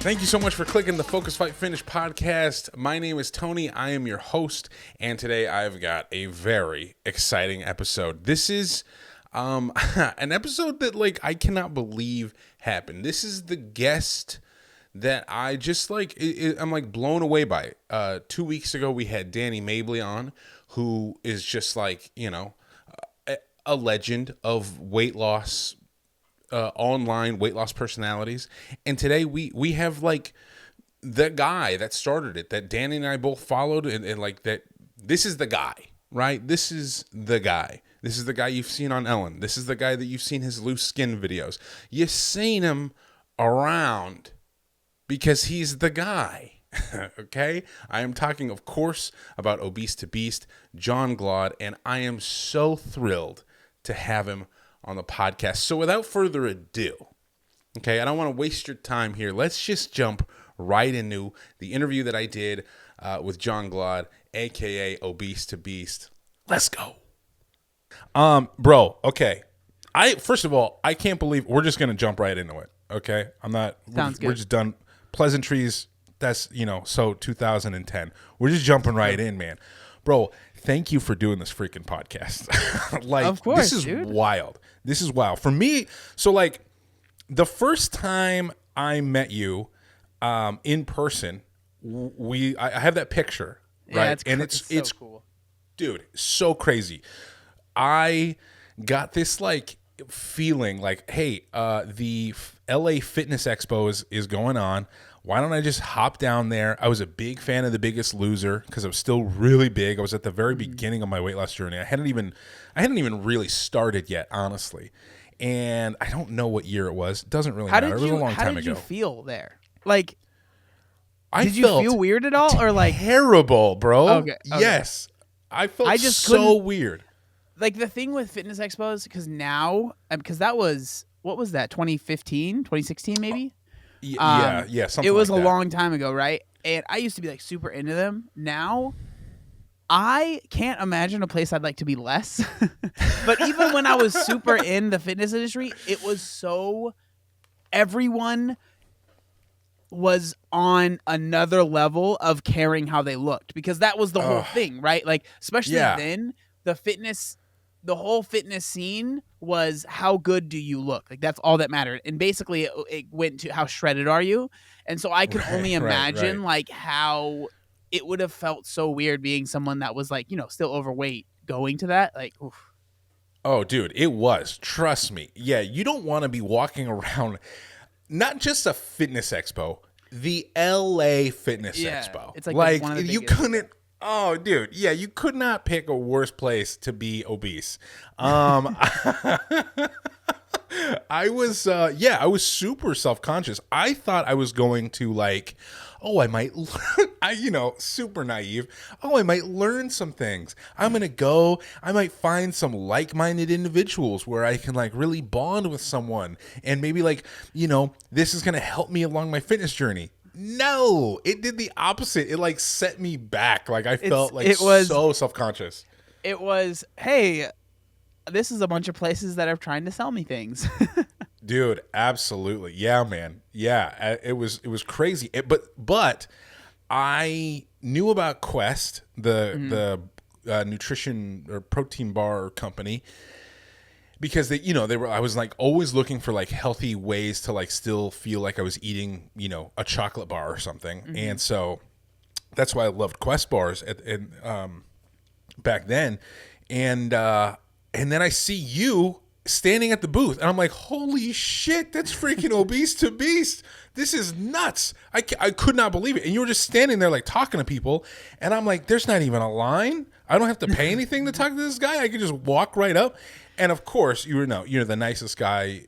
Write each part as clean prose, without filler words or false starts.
Thank you so much for clicking the Focus Fight Finish podcast. My name is Tony. I am your host, and today I've got a very exciting episode. This is an episode that I cannot believe happened. This is the guest that I just I'm blown away by. 2 weeks ago we had Danny Mabley on, who is just a legend of weight loss. Online weight loss personalities, and today we have the guy that started it, that Danny and I both followed, and that this is the guy, right? This is the guy you've seen on Ellen. This is the guy that you've seen his loose skin videos. You've seen him around because he's the guy. Okay, I am talking, of course, about ObeseToBeast, John Glaude, and I am so thrilled to have him on the podcast. So without further ado, okay, I don't want to waste your time here. Let's just jump right into the interview that I did with John Glaude, aka ObeseToBeast. Let's go. Bro, okay. First of all, I can't believe we're just gonna jump right into it. Okay, we're just done pleasantries. That's so 2010. We're just jumping right in, man. Bro, thank you for doing this freaking podcast. Of course, this is dude. wild. This is wild for me. So the first time I met you in person, I have that picture, right? And it's so cool, dude, so crazy. I got this feeling hey, the LA Fitness Expo is going on. Why don't I just hop down there? I was a big fan of The Biggest Loser because I was still really big. I was at the very beginning of my weight loss journey. I hadn't even really started yet, honestly. And I don't know what year it was. It doesn't really matter. It was a long time ago. How did you feel there? Did you feel weird at all, or terrible, bro? Okay. Yes, I felt so weird. The thing with Fitness Expos, because that was, what was that? 2015, 2016, maybe. Yeah, something it was like a that. long time ago, right? And I used to be super into them. Now, I can't imagine a place I'd like to be less. But even when I was super in the fitness industry, it was everyone was on another level of caring how they looked, because that was the whole thing, right? Especially then, the whole fitness scene was, how good do you look? That's all that mattered. And basically it went to, how shredded are you? And so I can only imagine how it would have felt so weird being someone that was still overweight going to that. Oof. Oh, dude, it was. Trust me. Yeah, you don't want to be walking around, not just a fitness expo, the LA Fitness Expo. It's one of the you biggest. couldn't. Oh, dude. Yeah, you could not pick a worse place to be obese. I was super self-conscious. I thought I was going to I might learn, super naive. Oh, I might learn some things. I'm going to go, I might find some like-minded individuals where I can really bond with someone. And maybe this is going to help me along my fitness journey. No, it did the opposite. It set me back. I felt so self-conscious. It was, hey, this is a bunch of places that are trying to sell me things. Dude, absolutely. Yeah, man. Yeah, it was crazy. But I knew about Quest, the nutrition or protein bar company, because I was always looking for healthy ways to still feel like I was eating, a chocolate bar or something. Mm-hmm. And so that's why I loved Quest bars back then. And then I see you standing at the booth, and I'm like, holy shit, that's freaking ObeseToBeast. This is nuts. I could not believe it. And you were just standing there talking to people, and I'm like, there's not even a line. I don't have to pay anything to talk to this guy. I could just walk right up. And of course, you're the nicest guy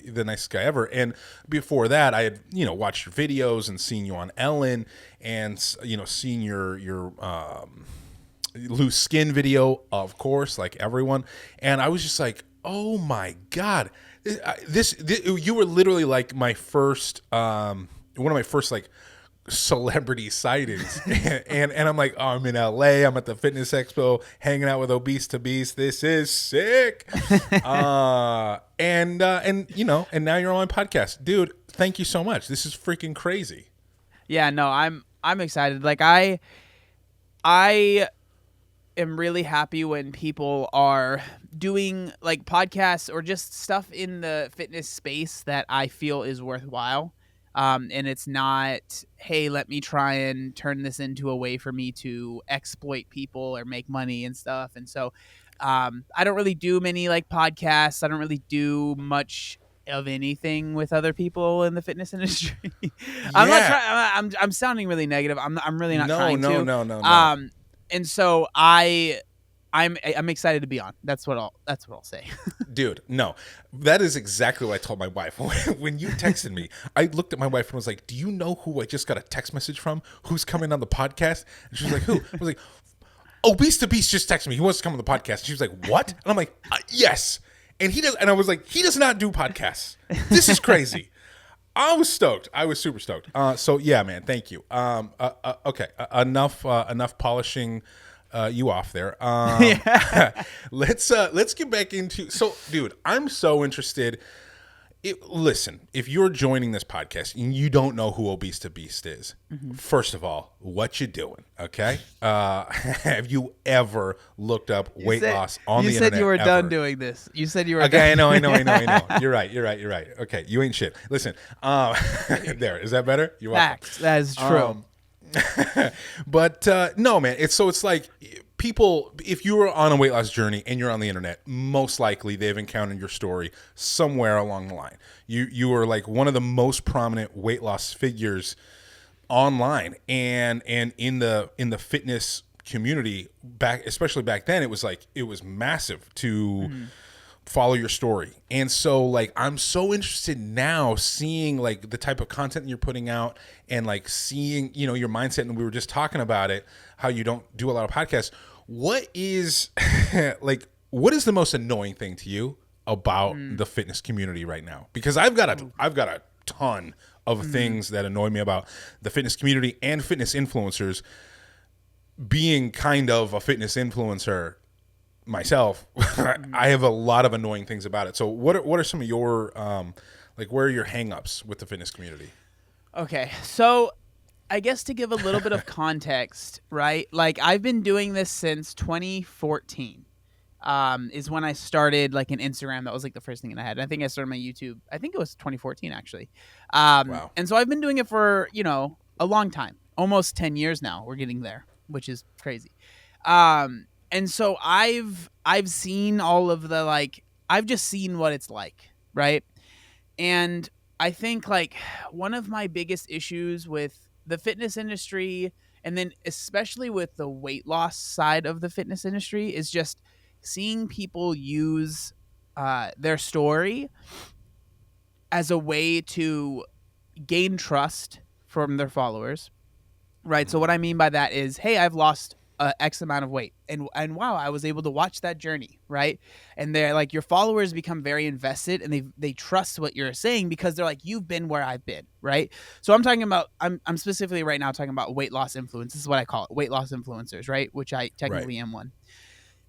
ever. And before that, I had watched your videos and seen you on Ellen, and seen your loose skin video, of course, like everyone. And I was just like, oh my God, this you were literally my first one of my first celebrity sightings. and I'm like, oh, I'm in LA, I'm at the Fitness Expo hanging out with ObeseToBeast. This is sick. And now you're on my podcast. Dude, thank you so much. This is freaking crazy. Yeah, no, I'm excited. Like I am really happy when people are doing like podcasts or just stuff in the fitness space that I feel is worthwhile. And it's not, hey, let me try and turn this into a way for me to exploit people or make money and stuff. And so I don't really do many like podcasts. I don't really do much of anything with other people in the fitness industry. I'm not Yeah. trying. I'm sounding really negative. I'm really not No, trying no, to. no, no, no. And so I'm excited to be on. That's what I'll say. Dude, no. That is exactly what I told my wife. When you texted me, I looked at my wife and was like, "Do you know who I just got a text message from? Who's coming on the podcast?" And she was like, "Who?" I was like, "Obesity Beast just texted me. He wants to come on the podcast." And she was like, "What?" And I'm like, "Yes." And he does. And I was like, "He does not do podcasts. This is crazy." I was stoked. I was super stoked. So yeah, man. Thank you. Okay. Enough polishing you off there. Yeah. Let's get back into. So, dude, I'm so interested. Listen, if you're joining this podcast and you don't know who Obesity Beast is, first of all, what you doing? Okay, have you ever looked up weight loss on the internet? You said you were ever? done doing this. You said you were. Okay, done. I know. You're right. Okay, you ain't shit. Listen, there. Is that better? You're welcome. Facts. That is true. But no, man. It's like people. If you were on a weight loss journey and you're on the internet, most likely they've encountered your story somewhere along the line. You were like one of the most prominent weight loss figures online and in the fitness community especially back then. It was massive to follow your story. And so like I'm so interested now seeing like the type of content you're putting out and like seeing, your mindset. And we were just talking about it, how you don't do a lot of podcasts. What is what is the most annoying thing to you about the fitness community right now? Because I've got a ton of things that annoy me about the fitness community and fitness influencers. Being kind of a fitness influencer myself, I have a lot of annoying things about it. So what are some of your where are your hangups with the fitness community? Okay, so I guess to give a little bit of context, right? Like I've been doing this since 2014. Is when I started like an Instagram. That was like the first thing that I had. I think I started my YouTube. I think it was 2014 actually. Wow. And so I've been doing it for a long time, almost 10 years now. We're getting there, which is crazy. And so I've seen all of the I've just seen what it's like, right? And I think like one of my biggest issues with the fitness industry, and then especially with the weight loss side of the fitness industry, is just seeing people use their story as a way to gain trust from their followers, right? So what I mean by that is, hey, I've lost X amount of weight, and wow, I was able to watch that journey, right? And they're like, your followers become very invested, and they trust what you're saying because they're like, you've been where I've been, right? So I'm specifically right now talking about weight loss influence. This is what I call it, weight loss influencers, right? Which I technically am one.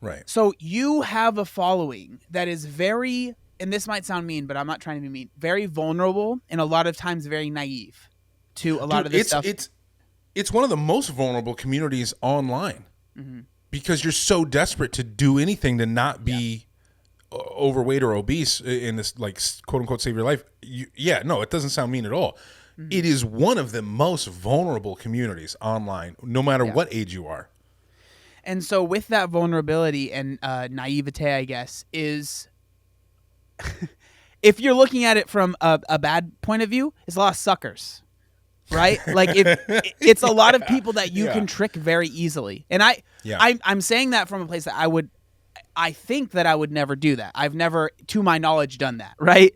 Right. So you have a following that is very, and this might sound mean, but I'm not trying to be mean, very vulnerable and a lot of times very naive to a lot of this stuff. It's one of the most vulnerable communities online because you're so desperate to do anything to not be overweight or obese in this like quote unquote save your life. No, it doesn't sound mean at all. It is one of the most vulnerable communities online, no matter what age you are. And so with that vulnerability and naivete, I guess, is if you're looking at it from a bad point of view, it's a lot of suckers, right? Like it's a lot of people that you can trick very easily. And I'm saying that from a place that I think that I would never do that. I've never, to my knowledge, done that, right?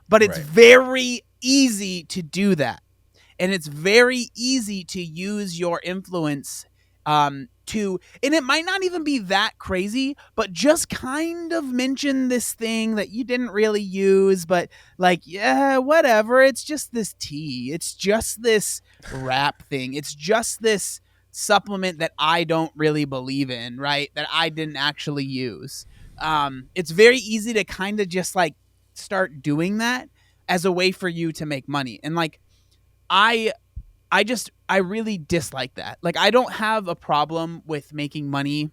But it's very easy to do that. And it's very easy to use your influence and it might not even be that crazy, but just kind of mention this thing that you didn't really use, but like, yeah, whatever. It's just this tea. It's just this wrap thing. It's just this supplement that I don't really believe in, right? That I didn't actually use. It's very easy to kind of just like start doing that as a way for you to make money. And like, I really dislike that. Like, I don't have a problem with making money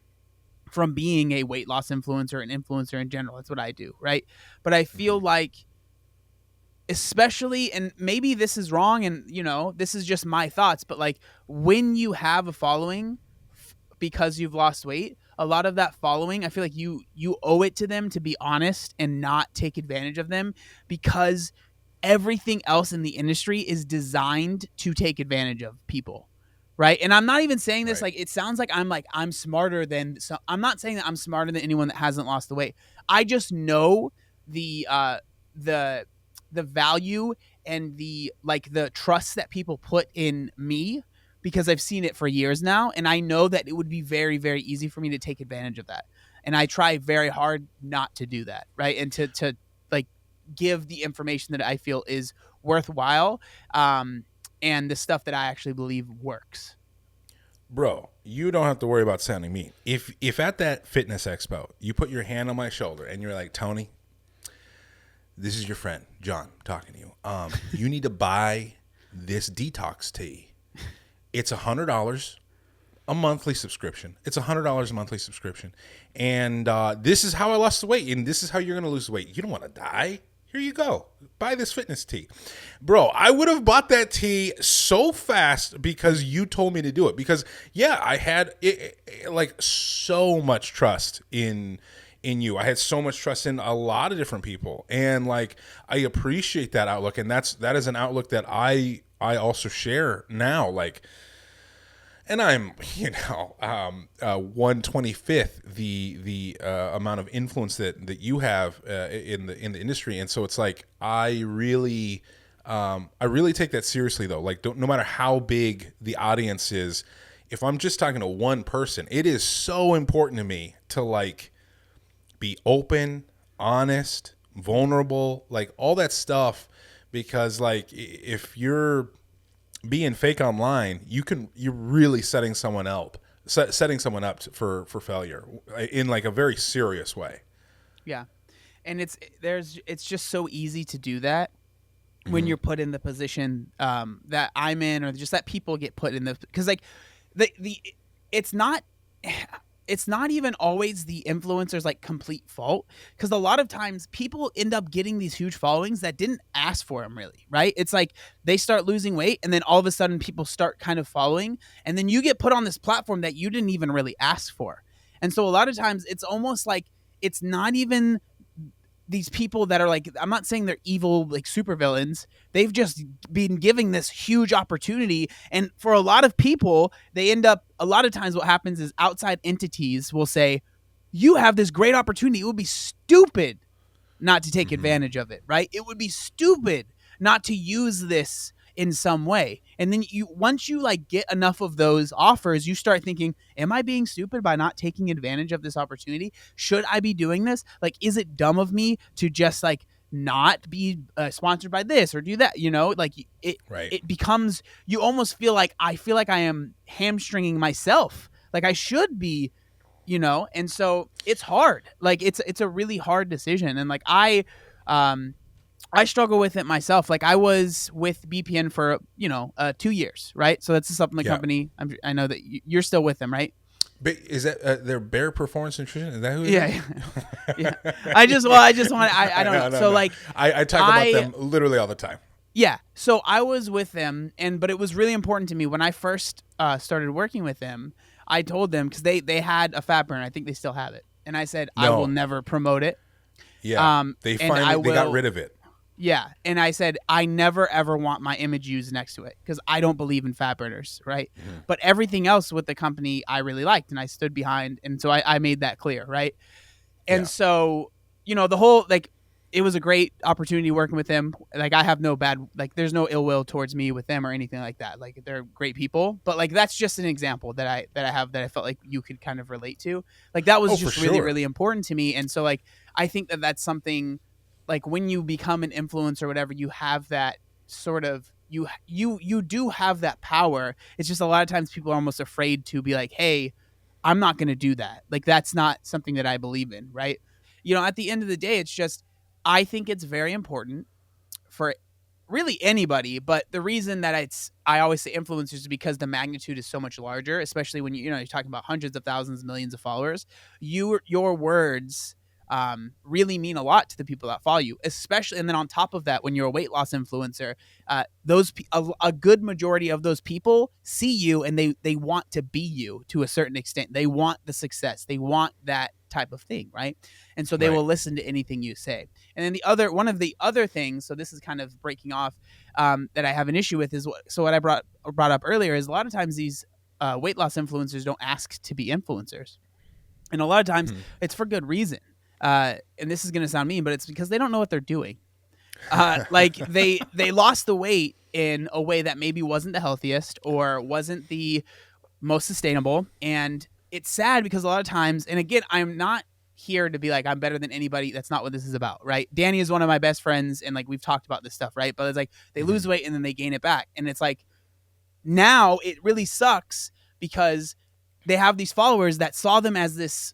from being a weight loss influencer, an influencer in general. That's what I do, right? But I feel like, especially, and maybe this is wrong, and this is just my thoughts, but like, when you have a following because you've lost weight, a lot of that following, I feel like you owe it to them to be honest and not take advantage of them, because everything else in the industry is designed to take advantage of people, right? And I'm not even saying this like, it sounds like I'm smarter than, so I'm not saying that I'm smarter than anyone that hasn't lost the weight. I just know the the value and the trust that people put in me, because I've seen it for years now, and I know that it would be very, very easy for me to take advantage of that. And I try very hard not to do that, right? And to like give the information that I feel is worthwhile, and the stuff that I actually believe works. Bro, you don't have to worry about sounding mean. If at that Fitness Expo you put your hand on my shoulder and you're like, Tony, this is your friend John talking to you. You need to buy this detox tea. It's $100 a monthly subscription. It's $100 a monthly subscription, and this is how I lost the weight, and this is how you're gonna lose the weight. You don't want to die. Here you go. Buy this fitness tea. Bro, I would have bought that tea so fast because you told me to do it. Because, yeah, I had like so much trust in you. I had so much trust in a lot of different people. And like, I appreciate that outlook. And that is an outlook that I also share now. Like, and I'm, 1/25th the amount of influence that you have in the industry, and so it's like I really take that seriously though. Like, no matter how big the audience is, if I'm just talking to one person, it is so important to me to like be open, honest, vulnerable, like all that stuff, because like if you're being fake online, you're really setting someone up for failure in like a very serious way. Yeah. And it's just so easy to do that when you're put in the position that I'm in, or just that people get put in because like it's not even always the influencer's like complete fault, because a lot of times people end up getting these huge followings that didn't ask for them, really, right? It's like they start losing weight, and then all of a sudden people start kind of following, and then you get put on this platform that you didn't even really ask for. And so a lot of times it's almost like it's not even these people that are like, I'm not saying they're evil, like supervillains. They've just been giving this huge opportunity. And for a lot of people, a lot of times what happens is outside entities will say, you have this great opportunity. It would be stupid not to take advantage of it, right? It would be stupid not to use this in some way. And then once you like get enough of those offers, you start thinking, am I being stupid by not taking advantage of this opportunity? Should I be doing this? Like, is it dumb of me to just like not be sponsored by this or do that? Like it becomes, you almost feel like I am hamstringing myself. Like I should be, and so it's hard. Like it's a really hard decision. And like I struggle with it myself. Like I was with BPN for 2 years, right? So that's a supplement company. I know that you're still with them, right? Is that their Bear Performance Intrusion? Is that who? Yeah. I just want. I don't know. So like I talk about them literally all the time. Yeah. So I was with them, but it was really important to me when I first started working with them. I told them, because they had a fat burn. I think they still have it, and I said I will never promote it. Yeah. They got rid of it. Yeah. And I said, I never, ever want my image used next to it, because I don't believe in fat burners, right? Mm-hmm. But everything else with the company I really liked and I stood behind. And so I made that clear, right? And so, the whole, like, it was a great opportunity working with them. Like, I have no bad, like, there's no ill will towards me with them or anything like that. Like, they're great people. But, like, that's just an example that I have that I felt like you could kind of relate to. Like, that was just really, really important to me. And so, like, I think that that's something, like when you become an influencer or whatever, you have that sort of, you do have that power. It's just a lot of times people are almost afraid to be like, hey, I'm not going to do that. Like, that's not something that I believe in. Right. At the end of the day, it's just, I think it's very important for really anybody, but the reason that I always say influencers is because the magnitude is so much larger, especially when you're talking about hundreds of thousands, millions of followers. Your words really mean a lot to the people that follow you, especially. And then on top of that, when you're a weight loss influencer, a good majority of those people see you and they want to be you to a certain extent. They want the success. They want that type of thing, right? And so they will listen to anything you say. And then one of the other things, so this is kind of breaking off, that I have an issue with is what I brought up earlier is a lot of times these weight loss influencers don't ask to be influencers, and a lot of times it's for good reason. And this is going to sound mean, but it's because they don't know what they're doing. Like they lost the weight in a way that maybe wasn't the healthiest or wasn't the most sustainable. And it's sad because a lot of times, and again, I'm not here to be like, I'm better than anybody. That's not what this is about, right? Danny is one of my best friends, and like we've talked about this stuff, right? But it's like they lose weight and then they gain it back. And it's like now it really sucks because they have these followers that saw them as this,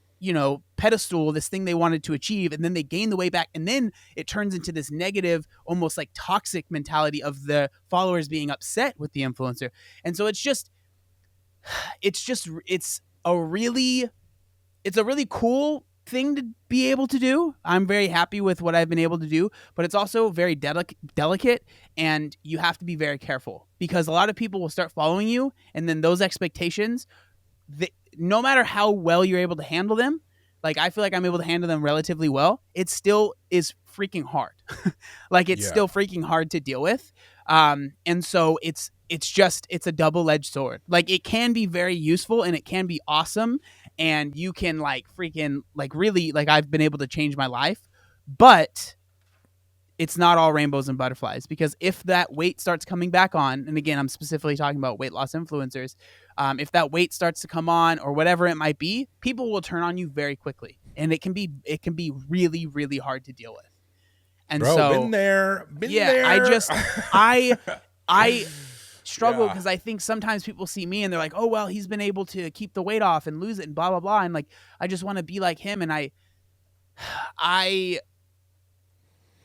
pedestal, this thing they wanted to achieve, and then they gain the weight back, and then it turns into this negative, almost like toxic mentality of the followers being upset with the influencer. And so it's a really cool thing to be able to do. I'm very happy with what I've been able to do, but it's also very delicate, and you have to be very careful because a lot of people will start following you, and then those expectations, no matter how well you're able to handle them, like I feel like I'm able to handle them relatively well, it still is freaking hard. Like it's still freaking hard to deal with. And so it's a double-edged sword. Like it can be very useful and it can be awesome, and you can like freaking like really like I've been able to change my life, but it's not all rainbows and butterflies, because if that weight starts coming back on, and again, I'm specifically talking about weight loss influencers, if that weight starts to come on or whatever it might be, people will turn on you very quickly, and it can be really, really hard to deal with. And Bro, so, been there. I struggle because I think sometimes people see me and they're like, oh, well, he's been able to keep the weight off and lose it and blah, blah, blah. And like, I just want to be like him. And I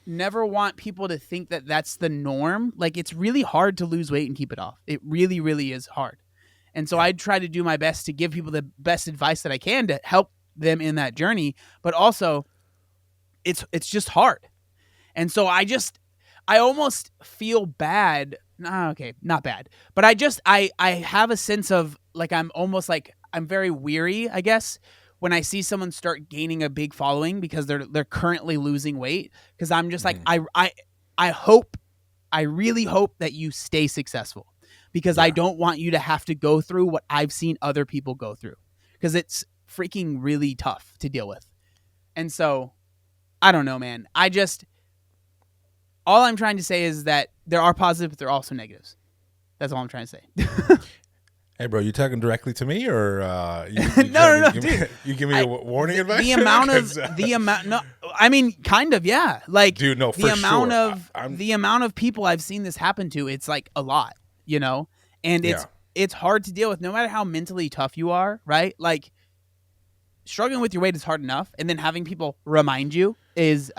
never want people to think that that's the norm. Like it's really hard to lose weight and keep it off. It really, really is hard. And so I try to do my best to give people the best advice that I can to help them in that journey. But also it's just hard. And so I almost feel bad. Okay, not bad. But I have a sense of like, I'm almost like, I'm very weary, I guess, when I see someone start gaining a big following because they're currently losing weight. Because I'm just like, I really hope that you stay successful, because I don't want you to have to go through what I've seen other people go through, because it's freaking really tough to deal with. And so I don't know, man. All I'm trying to say is that there are positives, but there are also negatives. That's all I'm trying to say. Hey, bro, you talking directly to me, or no, dude? You give me a warning advice. No, I mean, kind of, yeah. Like, dude, no, the amount of people I've seen this happen to, it's like a lot, and it's hard to deal with, no matter how mentally tough you are, right? Like, struggling with your weight is hard enough, and then having people remind you is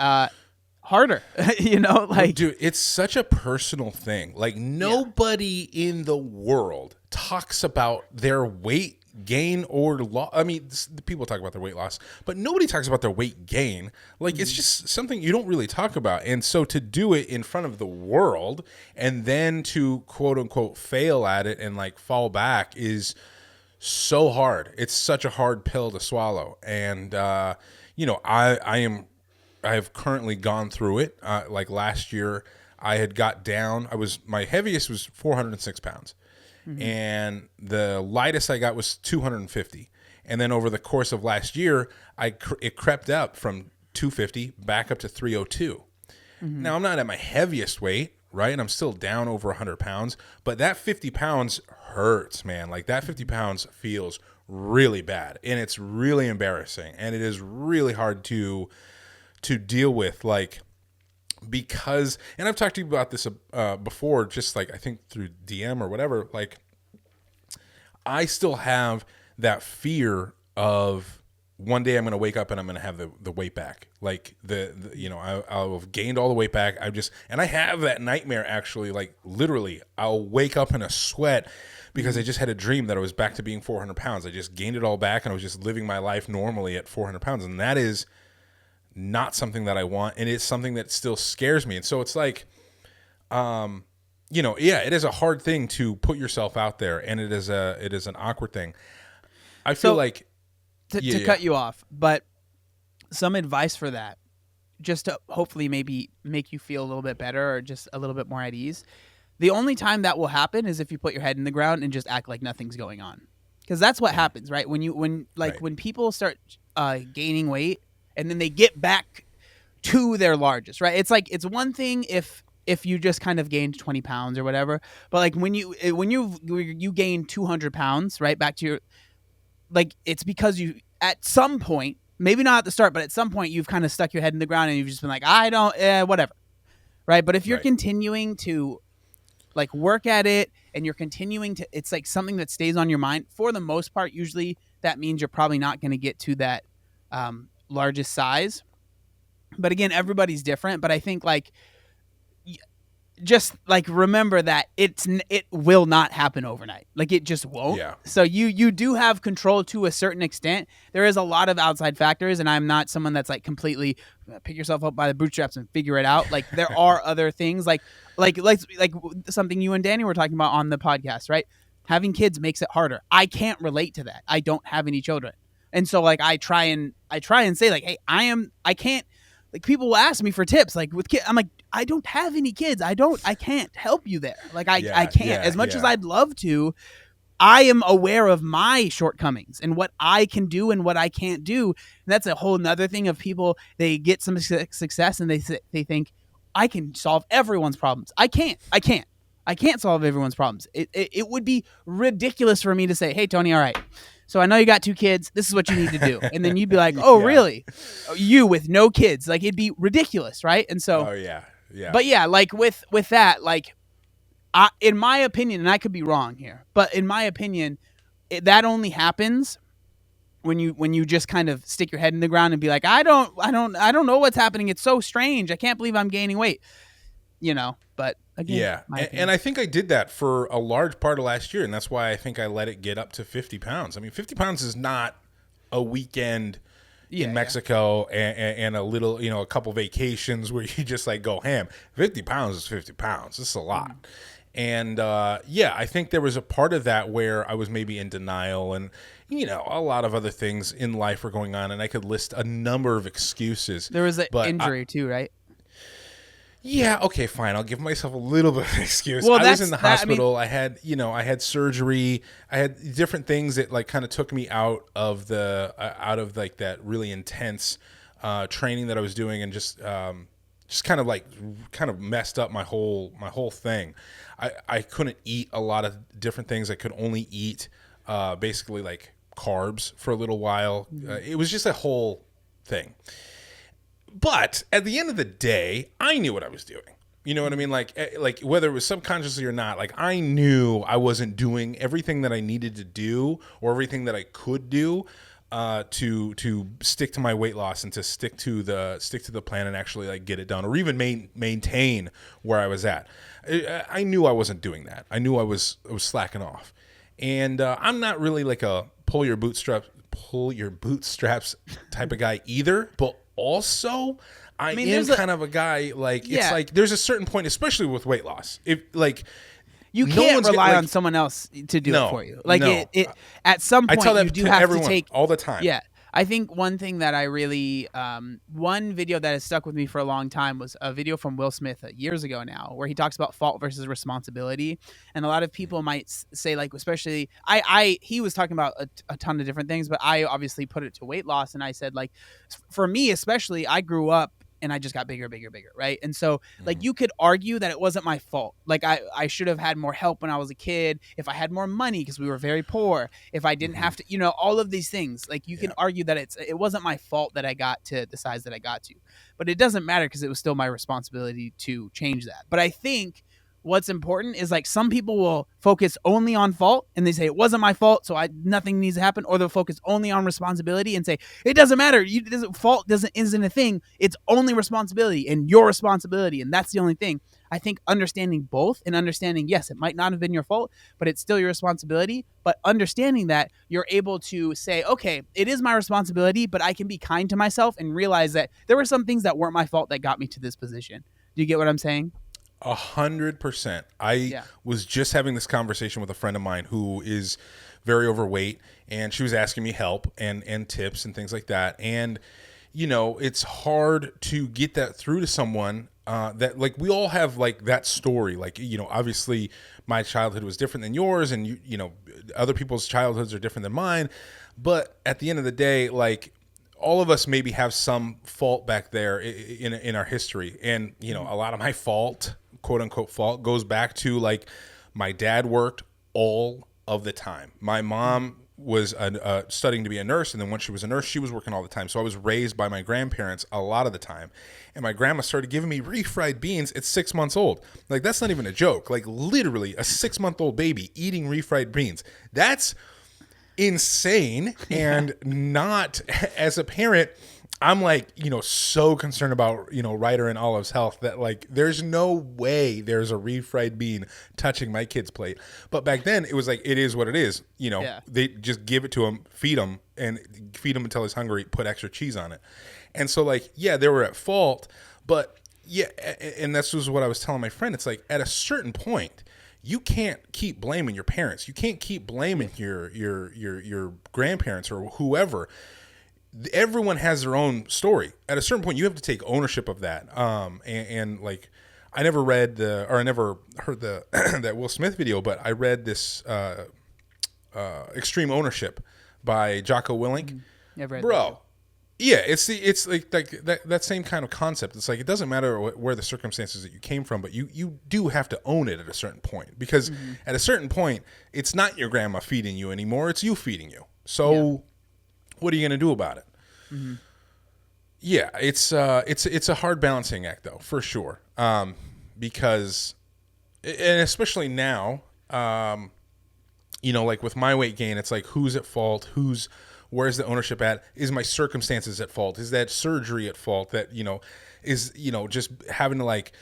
harder. Like, dude, it's such a personal thing. Like, nobody in the world talks about their weight gain or loss. I mean, people talk about their weight loss, but nobody talks about their weight gain. Like, it's just something you don't really talk about. And so to do it in front of the world and then to quote unquote fail at it and like fall back is so hard. It's such a hard pill to swallow. And I have currently gone through it. Like last year, I had got down. My heaviest was 406 pounds. Mm-hmm. And the lightest I got was 250. And then over the course of last year, it crept up from 250 back up to 302. Mm-hmm. Now, I'm not at my heaviest weight, right? And I'm still down over 100 pounds. But that 50 pounds hurts, man. Like, that 50 pounds feels really bad. And it's really embarrassing. And it is really hard to deal with, like, because, and I've talked to you about this before, just like I think through DM or whatever, like I still have that fear of one day I'm going to wake up and I'm going to have the weight back. Like I'll have gained all the weight back. And I have that nightmare actually, like literally I'll wake up in a sweat because I just had a dream that I was back to being 400 pounds. I just gained it all back and I was just living my life normally at 400 pounds. And that is not something that I want. And it's something that still scares me. And so it's like, it is a hard thing to put yourself out there, and it is an awkward thing. I feel like to cut you off, but some advice for that, just to hopefully maybe make you feel a little bit better or just a little bit more at ease. The only time that will happen is if you put your head in the ground and just act like nothing's going on, because that's what happens, right? When people start gaining weight and then they get back to their largest, right? It's like it's one thing if you just kind of gained 20 pounds or whatever, but like when you gain 200 pounds, right, back to your, like, it's because you at some point, maybe not at the start, but at some point you've kind of stuck your head in the ground and you've just been like, I don't, whatever, right? But if you're continuing to like work at it and you're continuing to, it's like something that stays on your mind for the most part. Usually that means you're probably not going to get to that largest size. But again, everybody's different. But I think like, just like remember that it will not happen overnight. Like it just won't. Yeah. So you do have control to a certain extent. There is a lot of outside factors, and I'm not someone that's like completely pick yourself up by the bootstraps and figure it out. Like there are other things like something you and Danny were talking about on the podcast, right? Having kids makes it harder. I can't relate to that. I don't have any children. And so like I try and say like, hey, I can't, like people will ask me for tips like with kids. I'm like, I don't have any kids. I can't help you there. Like I can't. As much as I'd love to, I am aware of my shortcomings and what I can do and what I can't do. And that's a whole nother thing of people. They get some success and they think I can solve everyone's problems. I can't solve everyone's problems. It would be ridiculous for me to say, hey, Tony, all right, so I know you got 2 kids. This is what you need to do. And then you'd be like, oh, really? You with no kids. Like, it'd be ridiculous, right? And so, oh, yeah. But yeah, like with that, like, in my opinion, and I could be wrong here, but in my opinion, that only happens when you just kind of stick your head in the ground and be like, I don't know what's happening. It's so strange. I can't believe I'm gaining weight, but again, and I think I did that for a large part of last year, and that's why I think I let it get up to 50 pounds. I mean, 50 pounds is not a weekend in Mexico and a little, a couple vacations where you just like go ham. 50 pounds is 50 pounds. It's a lot. And I think there was a part of that where I was maybe in denial, and a lot of other things in life were going on, and I could list a number of excuses. There was an injury too, right? Yeah, okay, fine. I'll give myself a little bit of an excuse. Well, I was in the hospital. I had surgery. I had different things that like kind of took me out of like that really intense training that I was doing, and just kind of messed up my whole thing. I couldn't eat a lot of different things. I could only eat basically like carbs for a little while. It was just a whole thing. But at the end of the day, I knew what I was doing. You know what I mean? Like whether it was subconsciously or not, like I knew I wasn't doing everything that I needed to do or everything that I could do to stick to my weight loss and to stick to the plan and actually like get it done or even maintain where I was at. I knew I wasn't doing that. I knew I was slacking off. And I'm not really like a pull your bootstraps type of guy either, but also I am kind of a guy like it's like there's a certain point, especially with weight loss, if like you can't rely on someone else to do it for you. Like it at some point I tell that you do to have everyone, to take all the time. Yeah. I think one thing that I really, one video that has stuck with me for a long time was a video from Will Smith years ago now, where he talks about fault versus responsibility. And a lot of people might say, like, especially, he was talking about a ton of different things, but I obviously put it to weight loss. And I said, like, for me, especially, I grew up and I just got bigger, right? And so, like, you could argue that it wasn't my fault. Like, I should have had more help when I was a kid. If I had more money, because we were very poor. If I didn't have to, all of these things. Like, you can argue that it wasn't my fault that I got to the size that I got to. But it doesn't matter because it was still my responsibility to change that. But I think what's important is like some people will focus only on fault and they say it wasn't my fault, so nothing needs to happen, or they'll focus only on responsibility and say it doesn't matter. Fault isn't a thing. It's only responsibility and your responsibility, and that's the only thing. I think understanding both and understanding, yes, it might not have been your fault, but it's still your responsibility. But understanding that you're able to say, okay, it is my responsibility, but I can be kind to myself and realize that there were some things that weren't my fault that got me to this position. Do you get what I'm saying? 100%. I was just having this conversation with a friend of mine who is very overweight, and she was asking me help and tips and things like that. And, you know, it's hard to get that through to someone that, like, we all have, like, that story. Like, you know, obviously my childhood was different than yours, and, you know, other people's childhoods are different than mine. But at the end of the day, like, all of us maybe have some fault back there in our history. And, you know, a lot of my fault, quote unquote fault, goes back to, like, my dad worked all of the time. My mom was studying to be a nurse, and then once she was a nurse, she was working all the time. So I was raised by my grandparents a lot of the time, and my grandma started giving me refried beans at 6 months old. Like, that's not even a joke. Like, literally a 6-month-old baby eating refried beans. That's insane. And not, as a parent, I'm like, you know, so concerned about, you know, Ryder and Olive's health that, like, there's no way there's a refried bean touching my kid's plate. But back then it was like, it is what it is. You know, they just give it to him, feed him until he's hungry, put extra cheese on it. And so, like, yeah, they were at fault, but yeah. And this was what I was telling my friend. It's like, at a certain point, you can't keep blaming your parents. You can't keep blaming your grandparents or whoever. Everyone has their own story. At a certain point, you have to take ownership of that. And like, I never heard the that Will Smith video, but I read this Extreme Ownership by Jocko Willink. I've read Bro. That. Yeah, it's like that same kind of concept. It's like, it doesn't matter where the circumstances that you came from, but you do have to own it at a certain point, because at a certain point, it's not your grandma feeding you anymore; it's you feeding you. So, what are you going to do about it? Mm-hmm. Yeah, it's a hard balancing act, though, for sure. Because, and especially now, you know, like with my weight gain, it's like, who's at fault? Where's the ownership at? Is my circumstances at fault? Is that surgery at fault? That, you know, is, you know, just having to, like,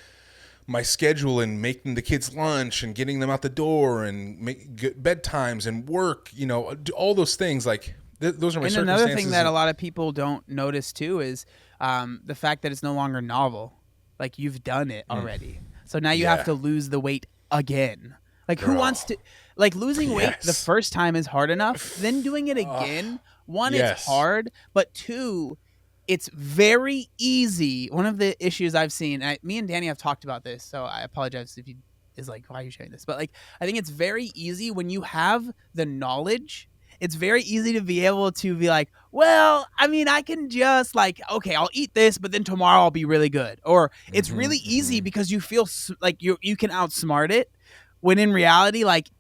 my schedule and making the kids lunch and getting them out the door and make good bedtimes and work, you know, all those things, like, those are my circumstances. And another thing that a lot of people don't notice too is the fact that it's no longer novel. Like, you've done it already. So now you have to lose the weight again. Like, who wants to, like, losing weight the first time is hard enough. Then doing it again, one, it's hard, but two, it's very easy. One of the issues I've seen, me and Danny have talked about this, so I apologize if you is like, why are you sharing this? But, like, I think it's very easy when you have the knowledge. It's very easy to be able to be like, well, I mean, I can just, like, okay, I'll eat this, but then tomorrow I'll be really good. Or it's really easy because you feel like you can outsmart it, when in reality, like,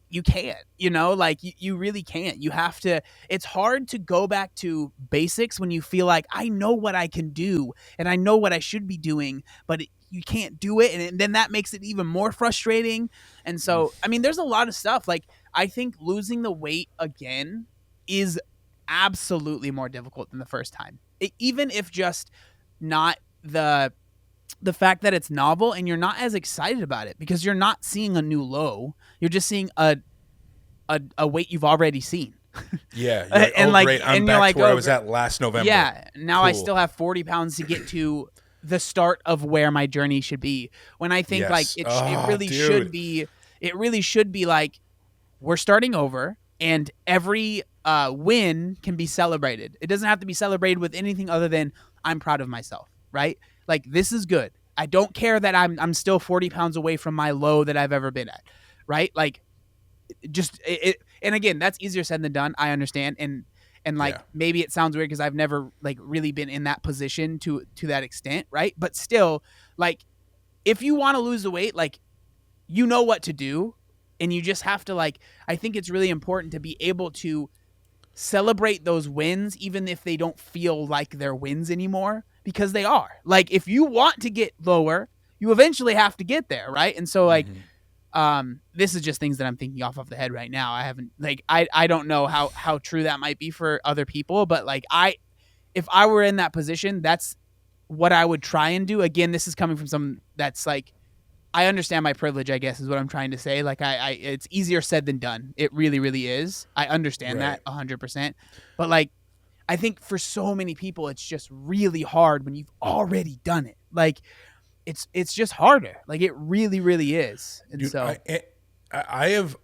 you can't, you know, like, you really can't. You have to, it's hard to go back to basics when you feel like, I know what I can do and I know what I should be doing, but you can't do it. And then that makes it even more frustrating. And so, I mean, there's a lot of stuff. Like, I think losing the weight again is absolutely more difficult than the first time. Even if just not the fact that it's novel and you're not as excited about it because you're not seeing a new low. You're just seeing a weight you've already seen. Yeah. Like, and, like, great. I'm back to where I was at last November. Yeah. Now I still have 40 pounds to get to the start of where my journey should be. When I think like it really should be like, we're starting over and every win can be celebrated. It doesn't have to be celebrated with anything other than I'm proud of myself, right? Like, this is good. I don't care that I'm still 40 pounds away from my low that I've ever been at, right? Like, just it. And again, that's easier said than done. I understand. And like, maybe it sounds weird because I've never, like, really been in that position to that extent, right? But still, like, if you want to lose the weight, like, you know what to do. And you just have to, like, I think it's really important to be able to celebrate those wins, even if they don't feel like they're wins anymore, because they are. Like, if you want to get lower, you eventually have to get there, right? And so like Mm-hmm. this is just things that I'm thinking off of the head right now. I haven't like I don't know how true that might be for other people, but like if I were in that position, that's what I would try and do. Again, this is coming from someone that's like, I understand my privilege, I guess is what I'm trying to say. Like it's easier said than done. It really, really is. I understand Right. that 100%. But like, I think for so many people, it's just really hard when you've already done it. Like it's just harder. Like it really, really is. And Dude, so I have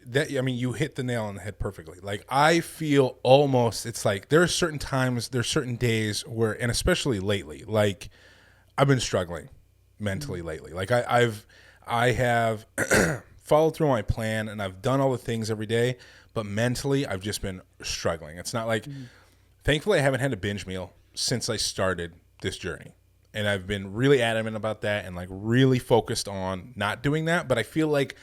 that. I mean, you hit the nail on the head perfectly. Like I feel almost, it's like there are certain times, there's certain days where, and especially lately, like I've been struggling mentally lately. Like I have followed through my plan and I've done all the things every day, but mentally I've just been struggling. It's not like, thankfully I haven't had a binge meal since I started this journey. And I've been really adamant about that and like really focused on not doing that. But I feel like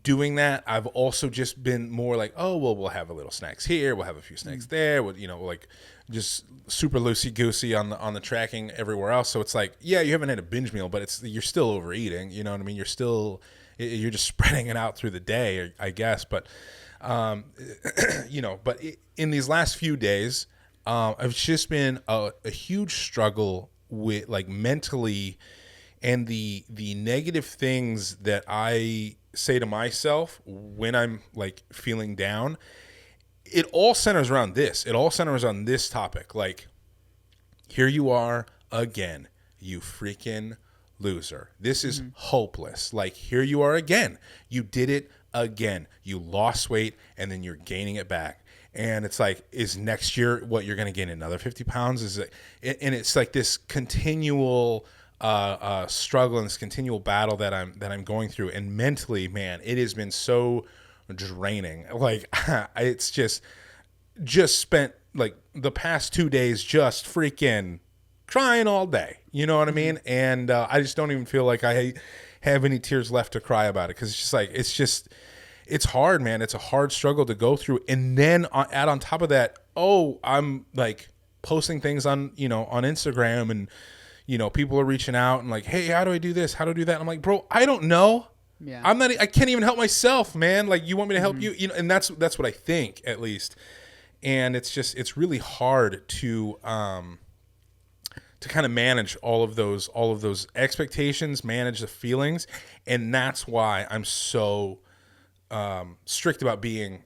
doing that, I've also just been more like, oh, well, we'll have a little snacks here. We'll have a few snacks there. We'll, like just super loosey-goosey on the tracking everywhere else. So it's like, yeah, you haven't had a binge meal, but you're still overeating. You know what I mean? You're just spreading it out through the day, I guess. But, but in these last few days, it's just been a huge struggle with like mentally, and the negative things that I say to myself when I'm like feeling down, it all centers around this. It all centers on this topic. Like, here you are again, you freaking loser. This is hopeless. Like, here you are again. You did it again. You lost weight and then you're gaining it back. And it's like, is next year what you're going to gain another 50 pounds? Is it? And it's like this continual struggle and this continual battle that I'm going through. And mentally, man, it has been so draining. Like it's just spent like the past 2 days just freaking crying all day. You know what I mean? And I just don't even feel like I have any tears left to cry about it, because it's just like it's hard, man. It's a hard struggle to go through. And then add on top of that, I'm like posting things on Instagram, and, people are reaching out and like, hey, how do I do this? How do I do that? I'm like, bro, I don't know. yeah. I can't even help myself, man. Like, you want me to help you? And that's what I think, at least. And it's really hard to kind of manage all of those expectations, manage the feelings. And that's why I'm so strict about being